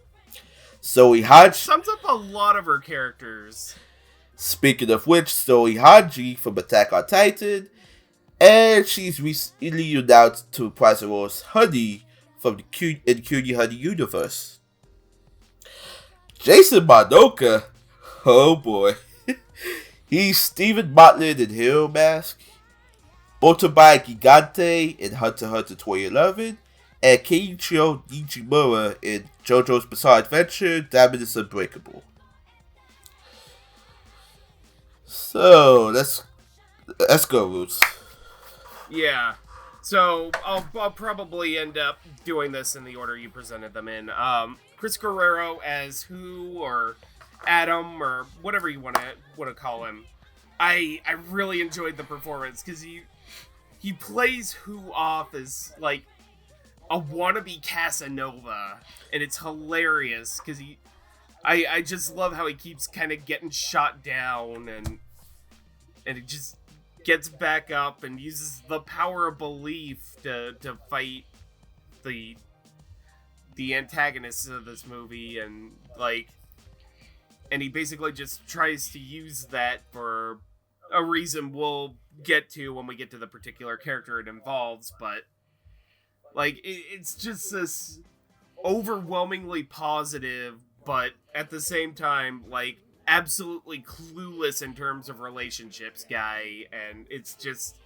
Zoe Haji sums up a lot of her characters. Speaking of which, Zoe Haji from Attack on Titan, and she's recently announced to reprise her role as Honey from the Cutie Honey universe. Jason Marnocha, oh boy, he's Stephen Motlin in Hero Mask, Botobai Gigante in Hunter x Hunter 2011, and Keiichiro Nijimura in JoJo's Bizarre Adventure, Diamond is Unbreakable. So, let's go, Roots. Yeah. So, I'll probably end up doing this in the order you presented them in. Chris Guerrero as Who, or Adam, or whatever you want to call him. I really enjoyed the performance, because he plays Who off as, like, a wannabe Casanova, and it's hilarious, because I just love how he keeps kind of getting shot down, and he just gets back up and uses the power of belief to fight the antagonists of this movie, and he basically just tries to use that for a reason we'll get to when we get to the particular character it involves, but it's just this overwhelmingly positive, but at the same time, absolutely clueless in terms of relationships guy, and it's just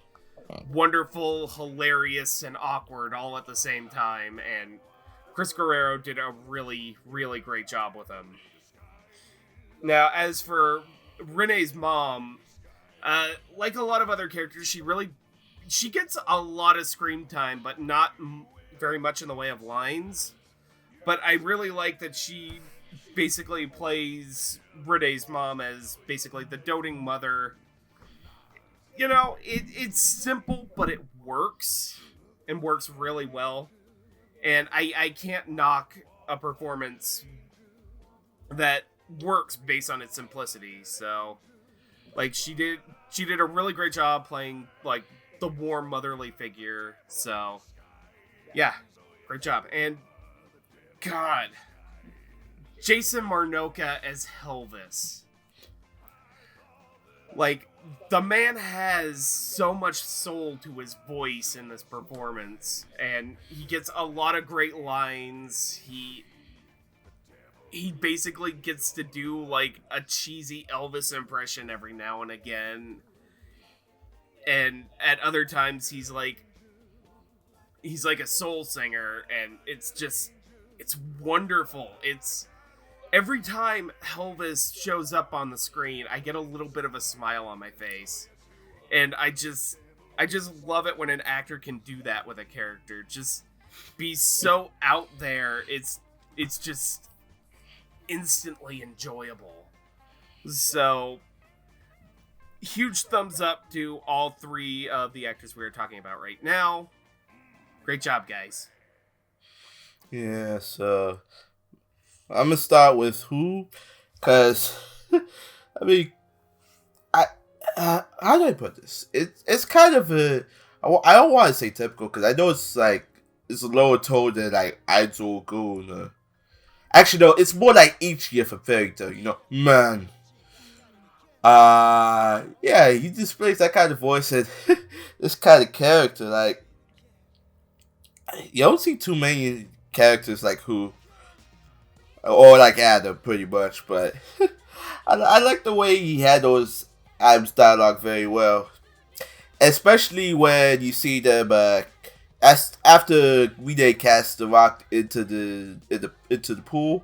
wonderful, hilarious, and awkward all at the same time, and Chris Guerrero did a really, really great job with him. Now, as for Renee's mom, like a lot of other characters, she gets a lot of screen time, but not very much in the way of lines. But I really like that she basically plays Renee's mom as basically the doting mother. It's simple, but it works, and works really well. And I can't knock a performance that works based on its simplicity. So, she did a really great job playing, the warm motherly figure. So, yeah, great job. And, God, Jason Marnocha as Elvis. The man has so much soul to his voice in this performance, and he gets a lot of great lines. He basically gets to do, a cheesy Elvis impression every now and again. And at other times, he's like a soul singer, and it's wonderful. Every time Elvis shows up on the screen, I get a little bit of a smile on my face. And I just love it when an actor can do that with a character. Just be so out there. It's just instantly enjoyable. So, huge thumbs up to all three of the actors we are talking about right now. Great job, guys. Yeah, so I'm gonna start with Who, because how do I put this? It's kind of I don't want to say typical because I know it's like it's a lower tone than like Idol Goon. Actually, no, it's more like each year for Fairy Tale. Man. Yeah, he displays that kind of voice and this kind of character. Like, you don't see too many characters like who, or like Adam, pretty much. But I like the way he handles Adam's dialogue very well, especially when you see them after they cast the rock into the pool.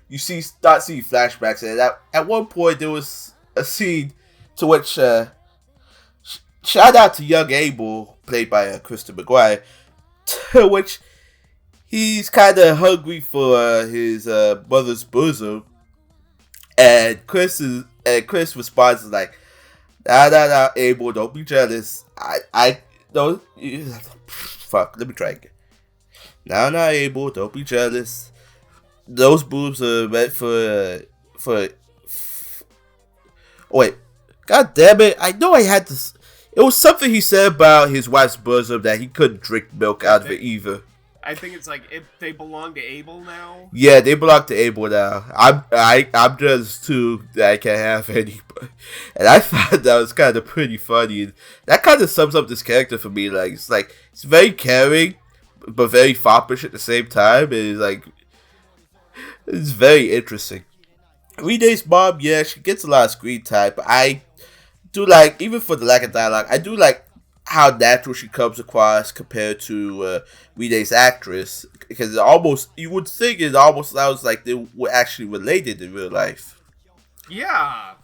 You start seeing flashbacks, and at one point there was a scene to which shout out to young Abel, played by Kristen McGuire, to which he's kind of hungry for his mother's bosom, and Chris responds like, nah, Abel, don't be jealous. I don't. Fuck, let me try again. Nah, Abel, don't be jealous. Those boobs are meant for. Oh, wait, god damn it! I know I had this. It was something he said about his wife's bosom that he couldn't drink milk out of it either. I think it's like if they belong to Abel now. Yeah, they belong to Abel now. I'm jealous too that I can't have any, and I found that was kind of pretty funny. And that kind of sums up this character for me. Like it's very caring, but very foppish at the same time. And it's very interesting. Renee's mom, yeah, she gets a lot of screen time, but I do like, even for the lack of dialogue, I do like how natural she comes across compared to Renee's actress, because you would think it almost sounds like they were actually related in real life. Yeah,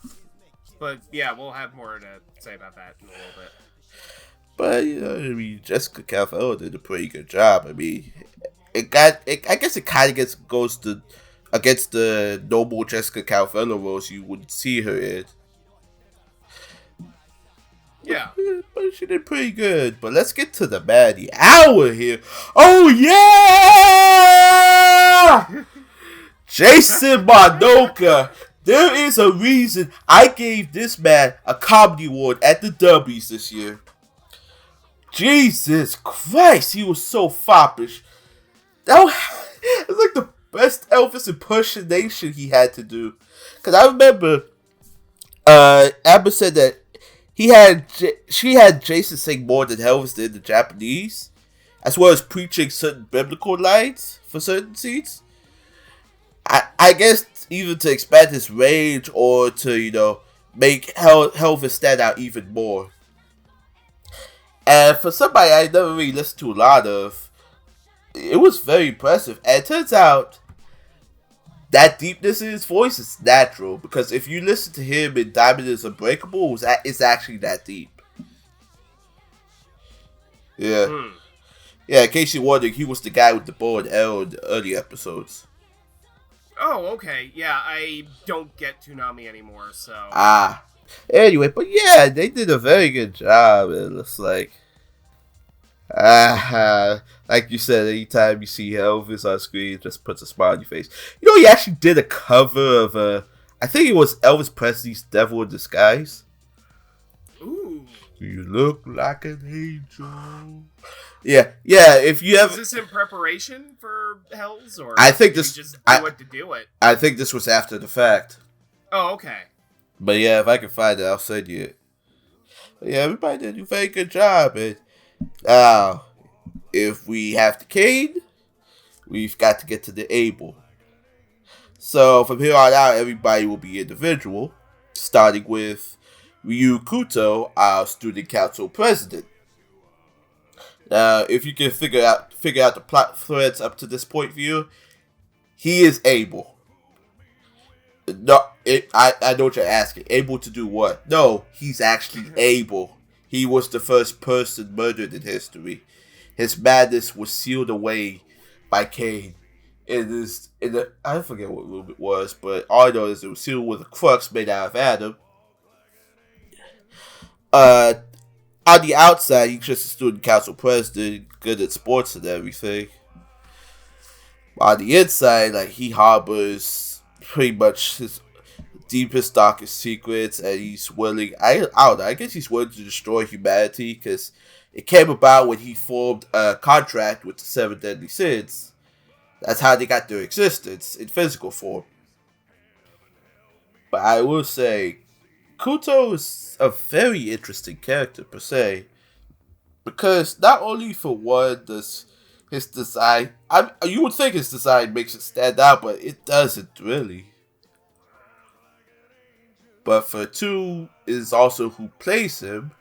but yeah, we'll have more to say about that in a little bit. But Jessica Calfell did a pretty good job. I guess it kind of goes against the normal Jessica Calfell roles you would see her in. Yeah. But she did pretty good. But let's get to the Maddie Hour here. Oh, yeah! Jason Marnocha. There is a reason I gave this man a comedy award at the W's this year. Jesus Christ, he was so foppish. That was like the best Elvis impersonation he had to do. Because I remember Amber said that she had Jason sing more than Elvis did in Japanese, as well as preaching certain biblical lines for certain scenes. I guess either to expand his range or to, make Elvis stand out even more. And for somebody I never really listened to a lot of, it was very impressive. And it turns out that deepness in his voice is natural, because if you listen to him in Diamond is Unbreakable, it's actually that deep. Yeah. Yeah, in case you're wondering, he was the guy with the bow and arrow in the early episodes. Oh, okay. Yeah, I don't get Toonami anymore, so... Anyway, but yeah, they did a very good job. It looks like... like you said, anytime you see Elvis on screen, it just puts a smile on your face. He actually did a cover of I think it was Elvis Presley's Devil in Disguise. Ooh. You look like an angel. Yeah. If you ever... Is this in preparation for Hells, or I think this... just do it to do it? I think this was after the fact. Oh, okay. But yeah, if I can find it, I'll send you it. But yeah, everybody did a very good job. And now, if we have the Cade, we've got to get to the Abel. So from here on out, everybody will be individual, starting with Ryu Kuto, our student council president. Now, if you can figure out the plot threads up to this point for you, he is able. No, I know what you're asking. Able to do what? No, he's actually able. He was the first person murdered in history. His madness was sealed away by Cain. I forget what room it was, but all I know is it was sealed with a crux made out of Adam. On the outside, he's just a student council president, good at sports and everything. On the inside, he harbors pretty much deepest, darkest secrets, and he's willing. I don't know. I guess he's willing to destroy humanity because it came about when he formed a contract with the Seven Deadly Sins. That's how they got their existence in physical form. But I will say, Kuto is a very interesting character per se, because not only for one does his design, you would think his design makes it stand out, but it doesn't really. But for two is also who plays him,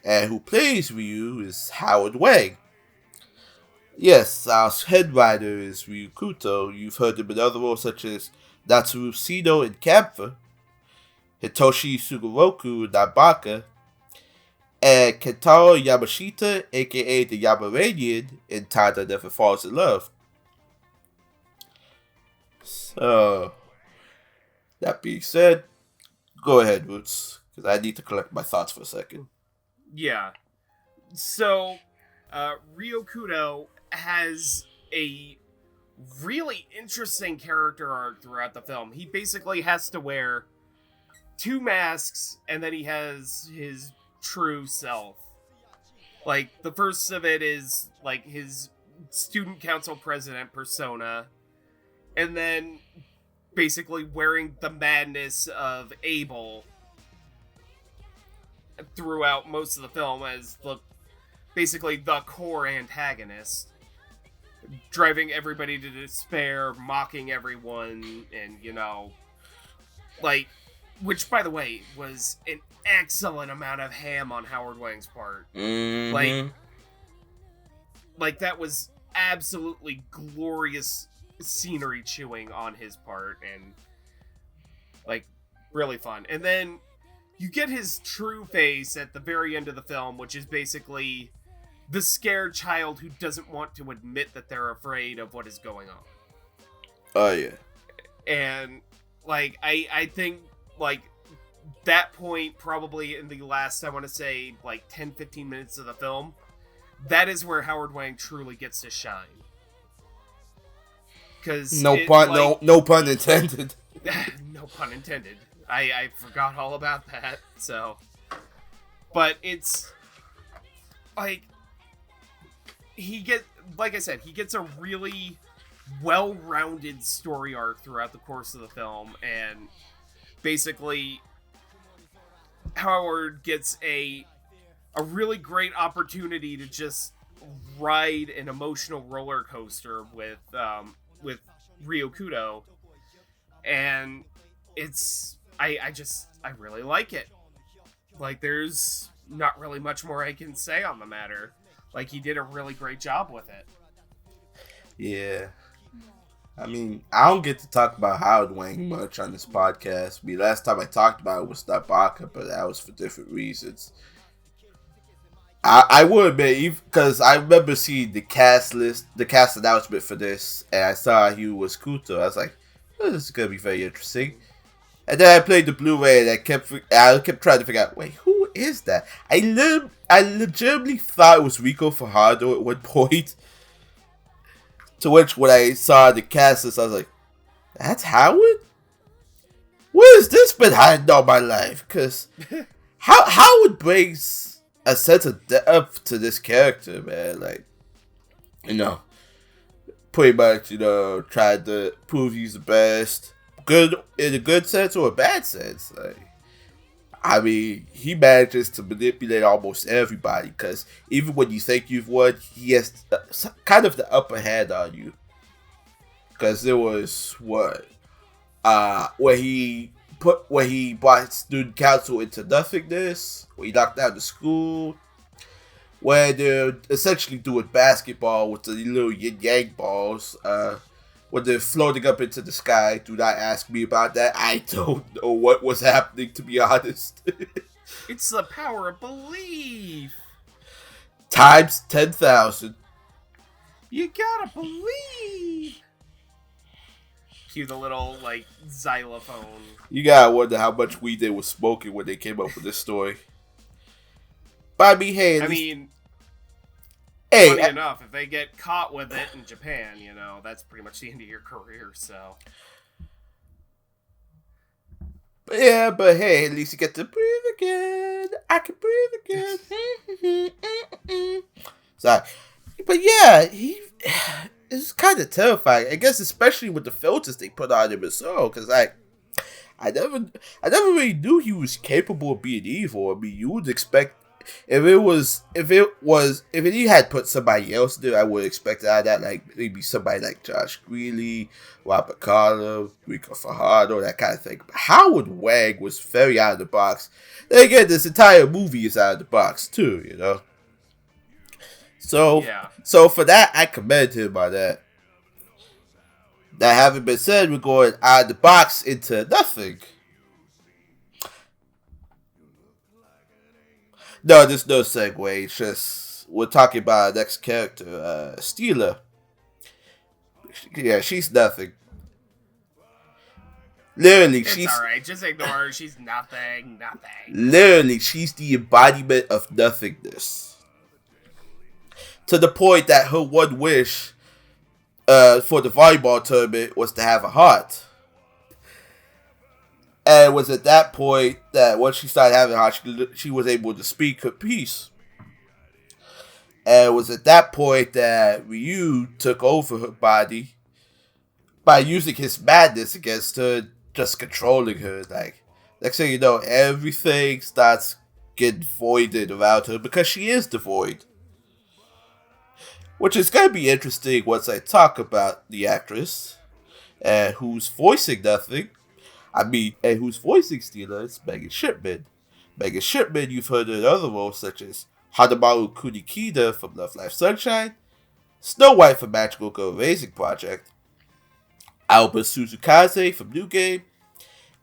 and who plays Ryu is Howard Wang. Yes, our head writer is Ryu Kuto. You've heard him in other roles such as Natsuru Sino in Camphor, Hitoshi Sugoroku in Nabaka, and Kentaro Yamashita, aka the Yamaranian, in Time That Never Falls in Love. So, that being said, go ahead, Roots, because I need to collect my thoughts for a second. Yeah. So, Ryokudo has a really interesting character arc throughout the film. He basically has to wear two masks, and then he has his true self. Like, the first of it is, like, his student council president persona, and then basically wearing the madness of Abel throughout most of the film as basically the core antagonist, driving everybody to despair, mocking everyone, and, like, which, by the way, was an excellent amount of ham on Howard Wang's part. Mm-hmm. Like, that was absolutely glorious scenery chewing on his part, and, like, really fun. And then you get his true face at the very end of the film, which is basically the scared child who doesn't want to admit that they're afraid of what is going on. Oh, yeah. And, like, I think, like, that point, probably in the last, I want to say, like, 10-15 minutes of the film, that is where Howard Wang truly gets to shine. Because no pun intended. No pun intended. I forgot all about that, so. But it's, like, like I said, he gets a really well-rounded story arc throughout the course of the film, and basically Howard gets a really great opportunity to just ride an emotional roller coaster with Ryokudo, and it's I really like it. Like, there's not really much more I can say on the matter. Like, he did a really great job with it. Yeah. I mean, I don't get to talk about Howard Wang much on this podcast. I mean, last time I talked about it was Nabaka, but that was for different reasons. I will admit, because I remember seeing the cast announcement for this, and I saw he was Kuto. I was like, oh, this is going to be very interesting. And then I played the Blu-ray, and I kept trying to figure out, wait, who is that? I legitimately thought it was Rico Fajardo at one point. To which, when I saw the cast list, I was like, that's Howard? Where has this been hiding all my life? Because Howard brings a sense of depth to this character, man. Like, pretty much, trying to prove he's the best. Good in a good sense or a bad sense. Like, I mean, he manages to manipulate almost everybody, because even when you think you've won, he has kind of the upper hand on you. Because there was where he brought student council into nothingness, where he knocked down the school, where they're essentially doing basketball with the little yin yang balls. When they're floating up into the sky. Do not ask me about that. I don't know what was happening, to be honest. It's the power of belief. Times 10,000. You gotta believe. Cue the little, like, xylophone. You gotta wonder how much weed they were smoking when they came up with this story. But I mean, hey, funny enough, if they get caught with it in Japan, that's pretty much the end of your career, so. But yeah, but hey, at least you get to breathe again. I can breathe again. Sorry. But yeah, it's kind of terrifying. I guess especially with the filters they put on him as well, because I never really knew he was capable of being evil. I mean, you would expect if he had put somebody else there, I would expect that like maybe somebody like Josh Greeley, Robert Carter, Rico Fajardo, that kind of thing. But Howard Wang was very out of the box. Then again, this entire movie is out of the box too, you know. So for that, I commend him on that. That having been said, we're going out of the box into nothing. No, there's no segue. It's just we're talking about our next character, Steela. Yeah, she's nothing. Literally, it's alright. Just ignore her. She's nothing. Literally, she's the embodiment of nothingness. To the point that her one wish for the volleyball tournament was to have a heart. And it was at that point that once she started having a heart, she was able to speak her piece. And it was at that point that Ryu took over her body by using his madness against her, just controlling her. Like, next thing you know, everything starts getting voided around her because she is the void. Which is going to be interesting once I talk about the actress and who's voicing nothing. And who's voicing Steela is Megan Shipman. Megan Shipman, you've heard in other roles such as Hanamaru Kunikida from Love Life Sunshine, Snow White from Magical Girl Raising Project, Alba Suzukaze from New Game,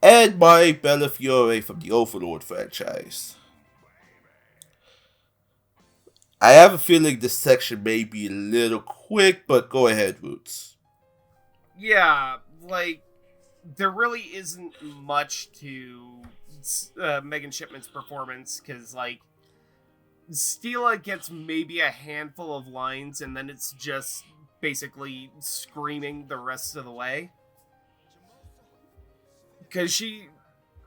and Mai Bellafiore from the Overlord franchise. I have a feeling this section may be a little quick, but go ahead, Roots. Yeah, like, there really isn't much to Megan Shipman's performance, because, like, Steela gets maybe a handful of lines, and then it's just basically screaming the rest of the way. Because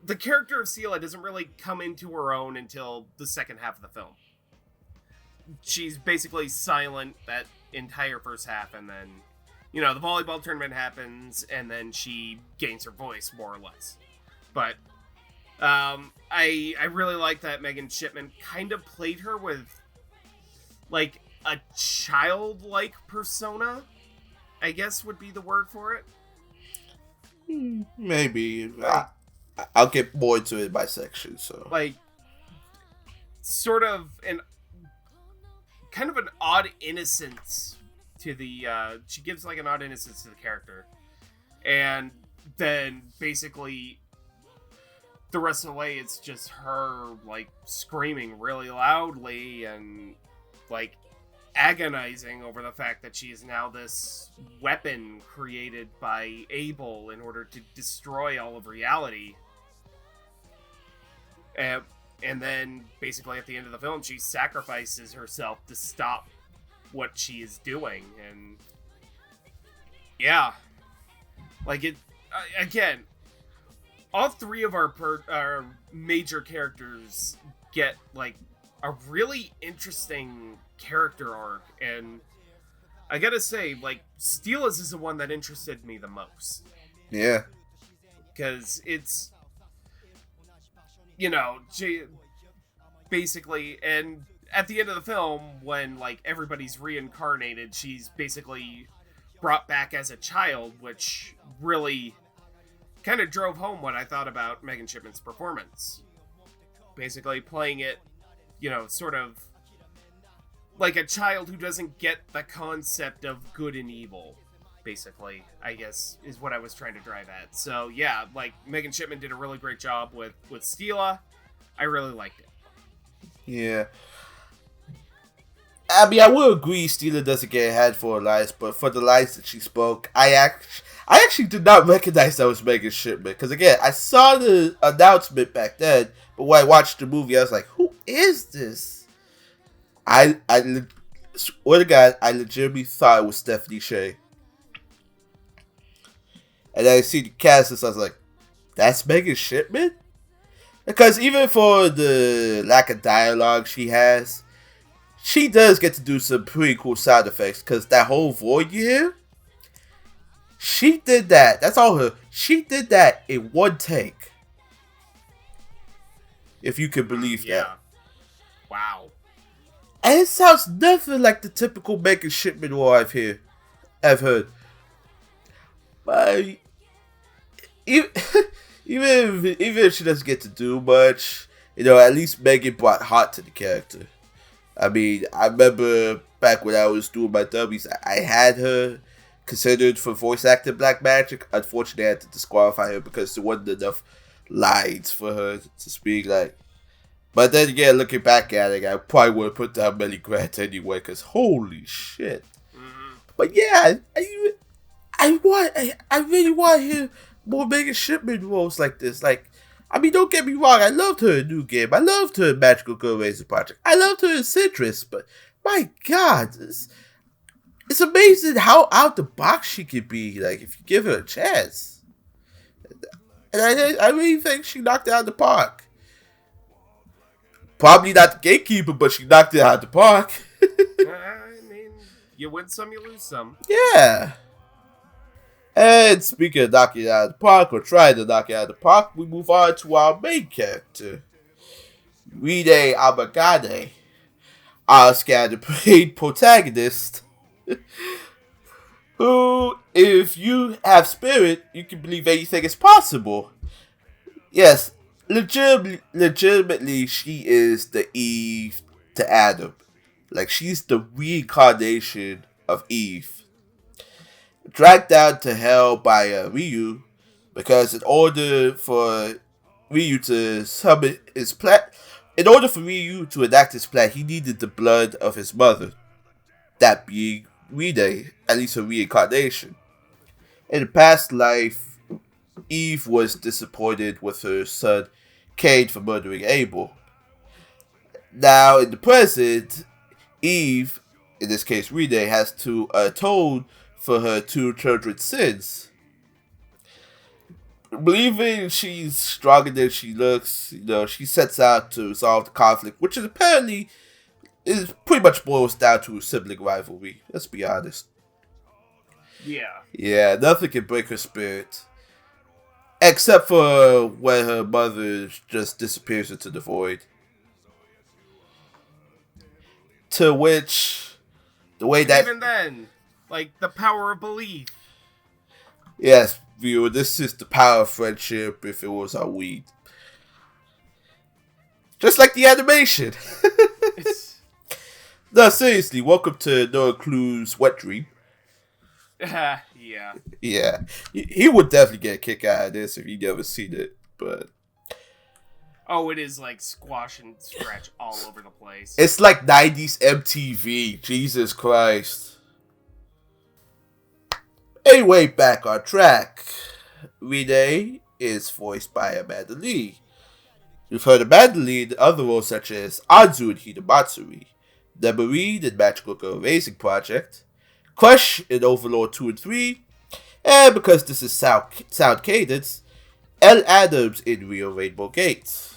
the character of Steela doesn't really come into her own until the second half of the film. She's basically silent that entire first half, and then, you know, the volleyball tournament happens, and then she gains her voice, more or less. But I really like that Megan Shipman kind of played her with, like, a childlike persona, I guess would be the word for it. Maybe. I'll get more into it by section, so. Like, sort of kind of an odd innocence to the, she gives, like, an odd innocence to the character. And then, basically, the rest of the way, it's just her, like, screaming really loudly and, like, agonizing over the fact that she is now this weapon created by Abel in order to destroy all of reality. And then, basically, at the end of the film, she sacrifices herself to stop what she is doing. And, yeah. Like, it... Again, all three of our major characters get, like, a really interesting character arc. And I gotta say, like, Steela's is the one that interested me the most. Yeah. Because it's... You know, basically, and at the end of the film, when, like, everybody's reincarnated, she's basically brought back as a child, which really kind of drove home what I thought about Megan Shipman's performance. Basically playing it, you know, sort of like a child who doesn't get the concept of good and evil, basically, I guess, is what I was trying to drive at. So, yeah, like, Megan Shipman did a really great job with Steela. I really liked it. Yeah. I mean, I will agree Steela doesn't get a handful of lines, but for the lines that she spoke, I actually did not recognize that was Megan Shipman. Because, again, I saw the announcement back then, but when I watched the movie, I was like, who is this? I swear to God, I legitimately thought it was Stephanie Sheh. And then I see the cast, and so I was like, that's Megan Shipman? Because even for the lack of dialogue she has, she does get to do some pretty cool sound effects. Because that whole void you hear, she did that. That's all her. She did that in one take. If you could believe that. Wow. And it sounds nothing like the typical Megan Shipman war I've heard. But even if she doesn't get to do much, at least Megan brought heart to the character. I mean, I remember back when I was doing my dubbies, I had her considered for voice acting Black Magic. Unfortunately, I had to disqualify her because there wasn't enough lines for her to speak. But then again, looking back at it, I probably would have put down Melly Grant anyway, because holy shit. Mm-hmm. But yeah, I really want to hear more Megan Shipman roles like this. Don't get me wrong, I loved her in New Game. I loved her in Magical Girl Razor Project. I loved her in Citrus, but my God, it's amazing how out the box she could be, if you give her a chance. And I really think she knocked it out of the park. Probably not the gatekeeper, but she knocked it out of the park. I mean, you win some, you lose some. Yeah. And speaking of knocking it out of the park, or trying to knock it out of the park, we move on to our main character, Ride Abagade, our scatterbrained protagonist, who, if you have spirit, you can believe anything is possible. Yes, legitimately, she is the Eve to Adam. She's the reincarnation of Eve. Dragged down to hell by Ryu, because in order for Ryu to summon his plan, in order for Ryu to enact his plan, he needed the blood of his mother, that being Ride, at least her reincarnation. In the past life, Eve was disappointed with her son Cain for murdering Abel. Now, in the present, Eve, in this case Ride, has to atone for her two children's sins. Believing she's stronger than she looks, she sets out to resolve the conflict, which is apparently pretty much boils down to a sibling rivalry. Let's be honest. Yeah, nothing can break her spirit. Except for when her mother just disappears into the void. To which, the way that... Even then, the power of belief. Yes, viewer, this is the power of friendship if it was our weed. Just like the animation. No, seriously, welcome to Noah Clue's Wet Dream. Yeah. Yeah. He would definitely get a kick out of this if he'd never seen it, but... Oh, it is squash and scratch all over the place. It's like 90s MTV. Jesus Christ. Anyway, back on track. Ride is voiced by Amanda Lee. You've heard Amanda Lee in other roles such as Anzu in Hinamatsuri, Demarine in Magical Girl Racing Project, Crush in Overlord 2 and 3, and because this is Sound Cadence, L. Adams in Real Rainbow Gate.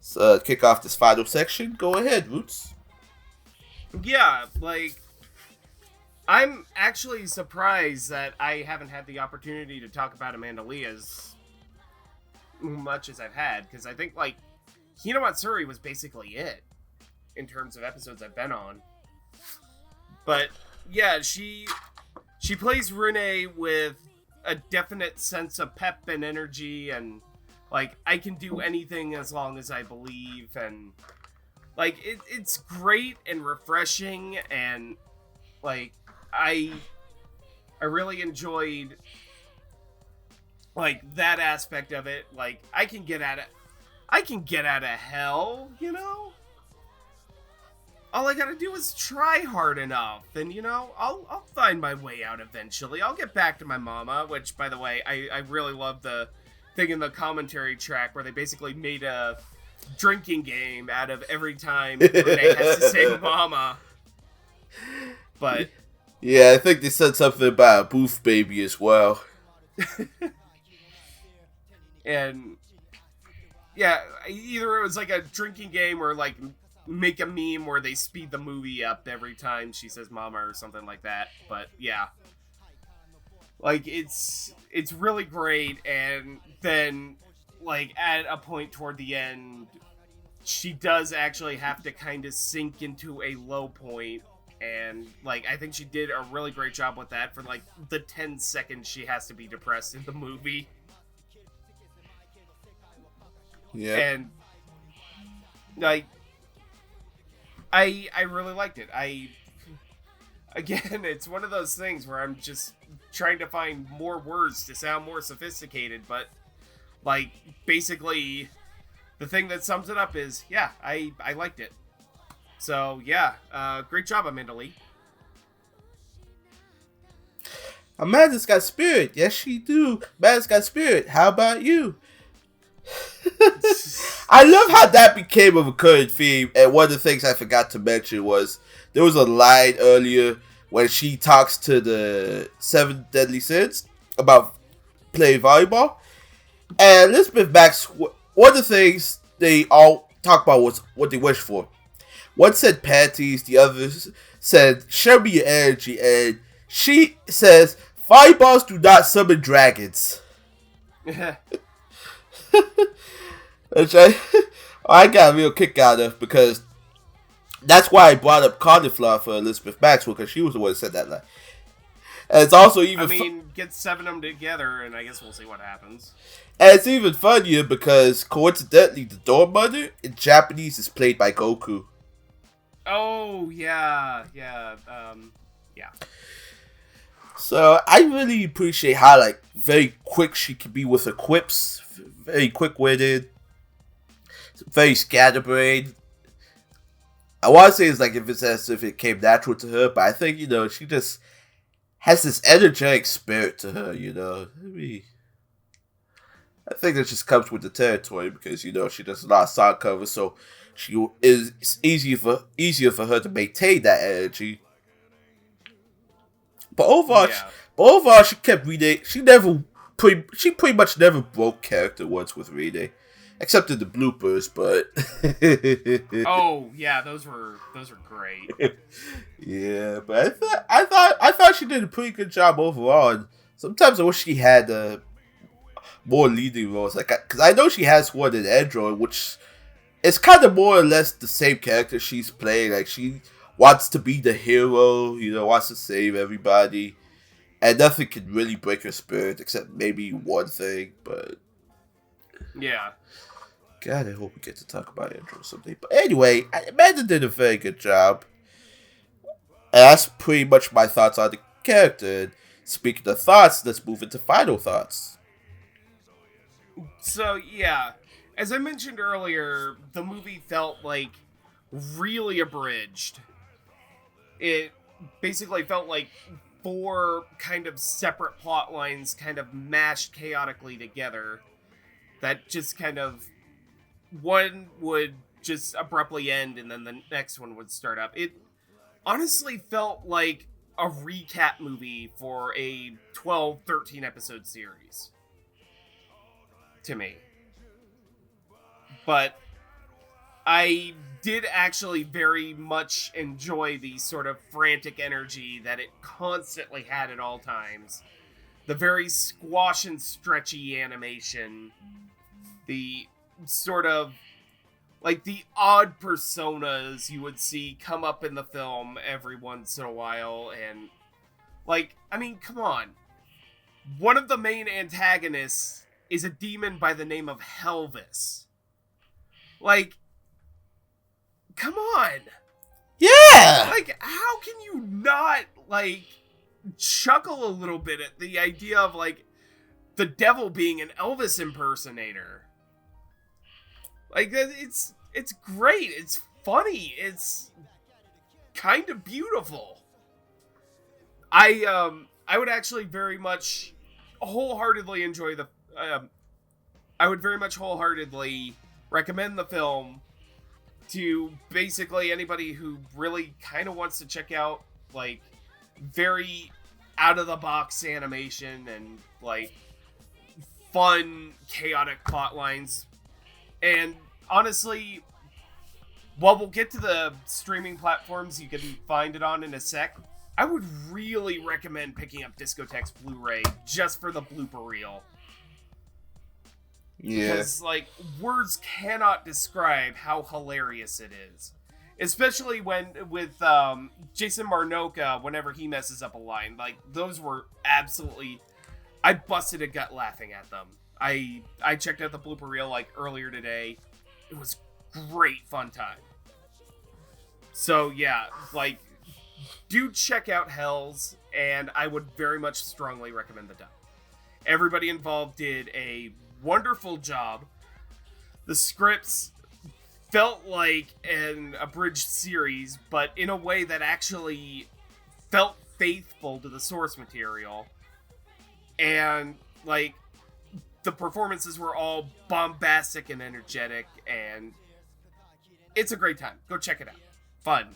So, kick off this final section. Go ahead, Roots. Yeah, I'm actually surprised that I haven't had the opportunity to talk about Amanda Lee as much as I've had, because I think, Hinamatsuri was basically it, in terms of episodes I've been on. But, yeah, she plays Rune with a definite sense of pep and energy, and, I can do anything as long as I believe, and, it's great and refreshing, and, I really enjoyed, that aspect of it. I can get out of hell, All I gotta do is try hard enough, and, I'll find my way out eventually. I'll get back to my mama, which, by the way, I really love the thing in the commentary track where they basically made a drinking game out of every time Renee has to say mama. But... Yeah, I think they said something about a booth baby as well. And yeah, either it was like a drinking game or like make a meme where they speed the movie up every time she says mama or something like that. But yeah, like it's really great. And then like at a point toward the end, she does actually have to kind of sink into a low point. And like I think she did a really great job with that for like the 10 seconds she has to be depressed in the movie. Yeah. And like I really liked it. Again, it's one of those things where I'm just trying to find more words to sound more sophisticated, but like basically the thing that sums it up is, yeah, I liked it. So yeah, great job, Amanda Lee. Amanda's got spirit. Yes, she do. Amanda's got spirit. How about you? I love how that became a recurring theme, and one of the things I forgot to mention was there was a line earlier when she talks to the 7 Deadly Sins about playing volleyball, and Elizabeth Max, one of the things they all talk about was what they wish for. One said panties, the other said show me your energy, and she says fireballs do not summon dragons. Which I got a real kick out of, because that's why I brought up cauliflower for Elizabeth Maxwell, because she was the one who said that line. And it's also even get 7 of them together, and I guess we'll see what happens. And it's even funnier because, coincidentally, the Door Mother in Japanese is played by ROKKU. Oh, yeah. Yeah. So, I really appreciate how, like, very quick she can be with her quips. Very quick-witted. Very scatterbrained. I want to say it's like if it's as if it came natural to her, but I think, she just has this energetic spirit to her, I think that just comes with the territory because, she does a lot of song covers, so it's easier for her to maintain that energy. But overall, she kept reading. She pretty much never broke character once with reading, except in the bloopers. But oh yeah, those were great. Yeah, but I thought she did a pretty good job overall. And sometimes I wish she had more leading roles, because I know she has one in Android, which is kind of more or less the same character she's playing. Like, she wants to be the hero, wants to save everybody. And nothing can really break her spirit except maybe one thing, but... Yeah. God, I hope we get to talk about Andrew someday. But anyway, Amanda did a very good job. And that's pretty much my thoughts on the character. And speaking of thoughts, let's move into final thoughts. So, yeah. As I mentioned earlier, the movie felt, like, really abridged. It basically felt like 4 kind of separate plot lines kind of mashed chaotically together that just kind of, one would just abruptly end and then the next one would start up. It honestly felt like a recap movie for a 12, 13 episode series to me. But I did actually very much enjoy the sort of frantic energy that it constantly had at all times. The very squash and stretchy animation. The sort of, like, the odd personas you would see come up in the film every once in a while. And, like, I mean, come on. One of the main antagonists is a demon by the name of Elvis. Like, come on. Yeah. Like, how can you not, like, chuckle a little bit at the idea of, like, the devil being an Elvis impersonator? Like, it's great. It's funny. It's kind of beautiful. I would actually very much wholeheartedly enjoy the, I would very much wholeheartedly recommend the film to basically anybody who really kind of wants to check out, like, very out-of-the-box animation and, like, fun, chaotic plot lines. And honestly, while we'll get to the streaming platforms you can find it on in a sec, I would really recommend picking up Discotek's Blu-ray just for the blooper reel. Yeah. Because, like, words cannot describe how hilarious it is. Especially with Jason Marnocha, whenever he messes up a line. Like, those were absolutely... I busted a gut laughing at them. I checked out the blooper reel, like, earlier today. It was great fun time. So, yeah, like, do check out Hells, and I would very much strongly recommend the dub. Everybody involved did a wonderful job. The scripts felt like an abridged series, but in a way that actually felt faithful to the source material. And, like, the performances were all bombastic and energetic, and it's a great time. Go check it out. Fun.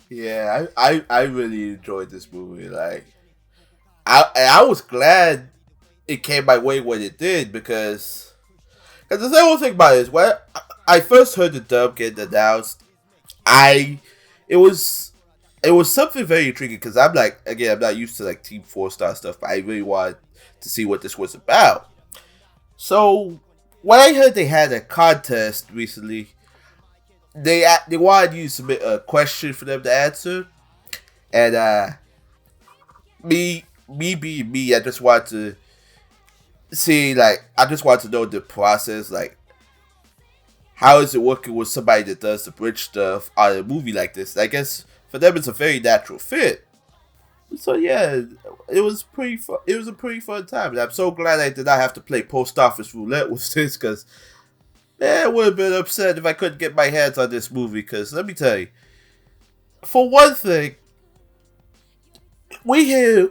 Yeah, I really enjoyed this movie. Like, I was glad it came my way when it did, because the whole thing about it is, when I first heard the dub get announced, it was something very intriguing, because I'm like, again, I'm not used to like Team 4-star stuff, but I really wanted to see what this was about. So when I heard they had a contest recently, they wanted you to submit a question for them to answer, and me being me, I just wanted to see, like, I just wanted to know the process, like, how is it working with somebody that does the bridge stuff on a movie like this? I guess for them it's a very natural fit. So yeah, it was pretty fun. It was a pretty fun time, and I'm so glad I did not have to play post office roulette with this, because I would have been upset if I couldn't get my hands on this movie. Because let me tell you, for one thing, we here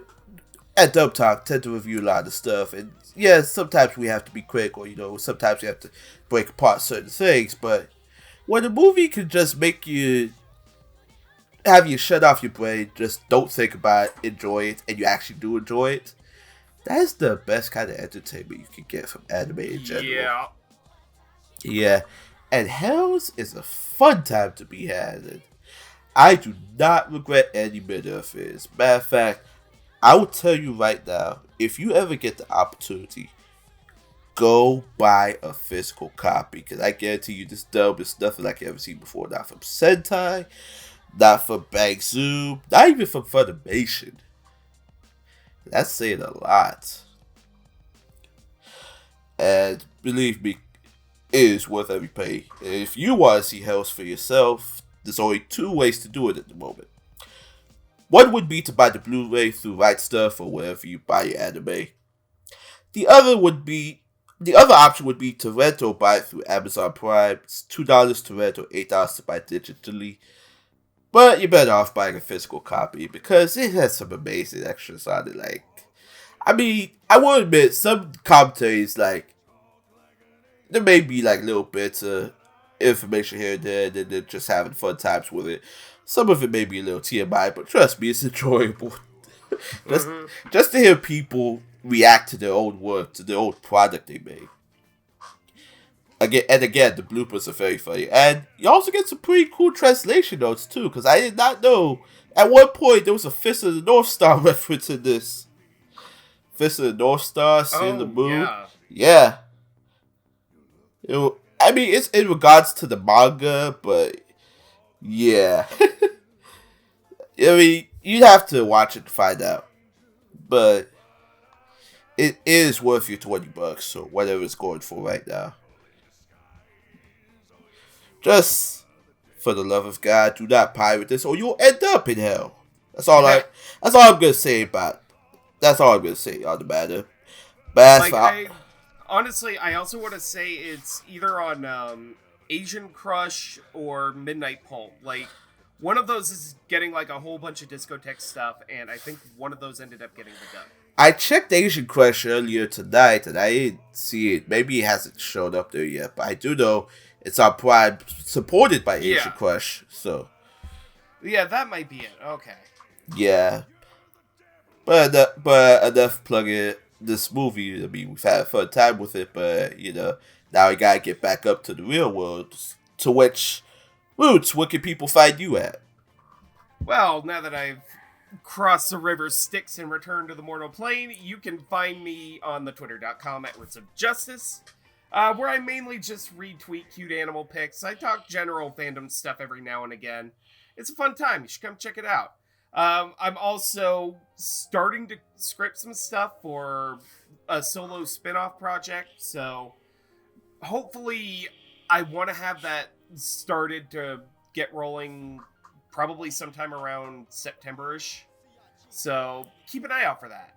at Dub Talk tend to review a lot of stuff, and yeah, sometimes we have to be quick, or sometimes we have to break apart certain things. But when a movie can just make you have you shut off your brain, just don't think about it, enjoy it, and you actually do enjoy it, that's the best kind of entertainment you can get from anime in general. Yeah, and Hells is a fun time to be had, and I do not regret any minute of it. As a matter of fact, I will tell you right now, if you ever get the opportunity, go buy a physical copy, because I guarantee you this dub is nothing like you ever seen before. Not from Sentai, not from Bang Zoom, not even from Funimation. That's saying a lot. And believe me, it is worth every penny. If you want to see Hells for yourself, there's only two ways to do it at the moment. One would be to buy the Blu-ray through Right Stuff or wherever you buy your anime. The other option would be to rent or buy it through Amazon Prime. It's $2 to rent or $8 to buy digitally. But you're better off buying a physical copy, because it has some amazing extras on it. Like, I mean, I will admit, some commentaries, like, there may be like little bits of information here and there, and then they're just having fun times with it. Some of it may be a little TMI, but trust me, it's enjoyable. just to hear people react to their own work, to their own product they made. Again, the bloopers are very funny. And you also get some pretty cool translation notes too, because I did not know. At one point, there was a Fist of the North Star reference in this. Fist of the North Star, Sailor Moon. Yeah. I mean, it's in regards to the manga, but yeah. I mean, you'd have to watch it to find out. But it is worth your $20, so whatever it's going for right now. Just for the love of God, do not pirate this, or you'll end up in hell. That's all I'm gonna say about. That's all I'm gonna say on the matter. But honestly, I also want to say it's either on Asian Crush or Midnight Pulp. Like, one of those is getting like a whole bunch of Discotek stuff, and I think one of those ended up getting the dub. I checked Asian Crush earlier tonight, and I didn't see it. Maybe it hasn't shown up there yet, but I do know it's on Prime, supported by Asian Crush. So, yeah, that might be it. Okay. Yeah, but enough plugging this movie. I mean, we've had a fun time with it, but now we gotta get back up to the real world. To which, Roots, where can people find you at? Well, now that I've crossed the river Styx and returned to the mortal plane, you can find me on the twitter.com at Roots of Justice, where I mainly just retweet cute animal pics. I talk general fandom stuff every now and again. It's a fun time. You should come check it out. I'm also starting to script some stuff for a solo spin-off project, so hopefully I want to have that started to get rolling probably sometime around September-ish. So keep an eye out for that.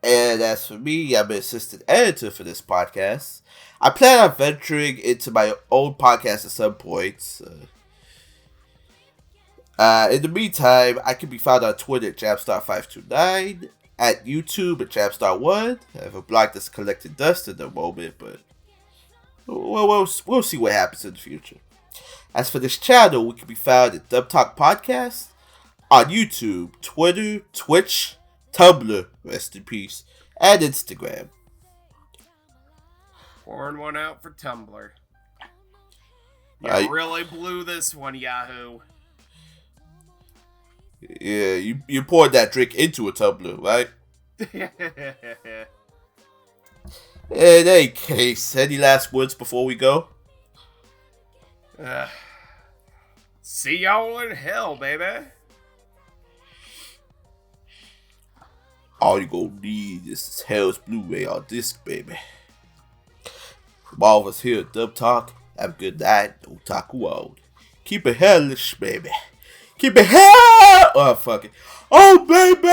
And as for me, I'm an assistant editor for this podcast. I plan on venturing into my own podcast at some point. In the meantime, I can be found on Twitter at Jamstar529, at YouTube at Jamstar1. I have a blog that's collecting dust in the moment, but we'll see what happens in the future. As for this channel, we can be found at dubtalkpodcast on YouTube, Twitter, Twitch, Tumblr, rest in peace, and Instagram. Pouring one out for Tumblr. You really blew this one, Yahoo. Yeah, you poured that drink into a tumbler, right? In any case, any last words before we go? See y'all in hell, baby. All you gonna need is Hell's Blu-ray on disc, baby. From all of us here at Dub Talk, have a good night. Otaku on. Keep it hellish, baby. Keep it hell. Oh, fuck it. Oh, baby.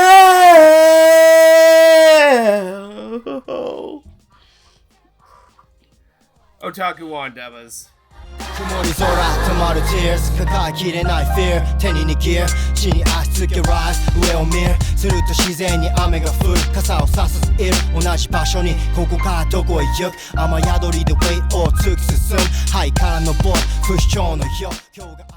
Otaku on, Devas. 曇り空止まる tears 抱えきれない fear 手に握る地に足つけ rise 上を見るすると自然に雨が降る傘を差すいる同じ場所にここからどこへ行く雨宿りで way を突き進むハイからのボード不死鳥のよ今日が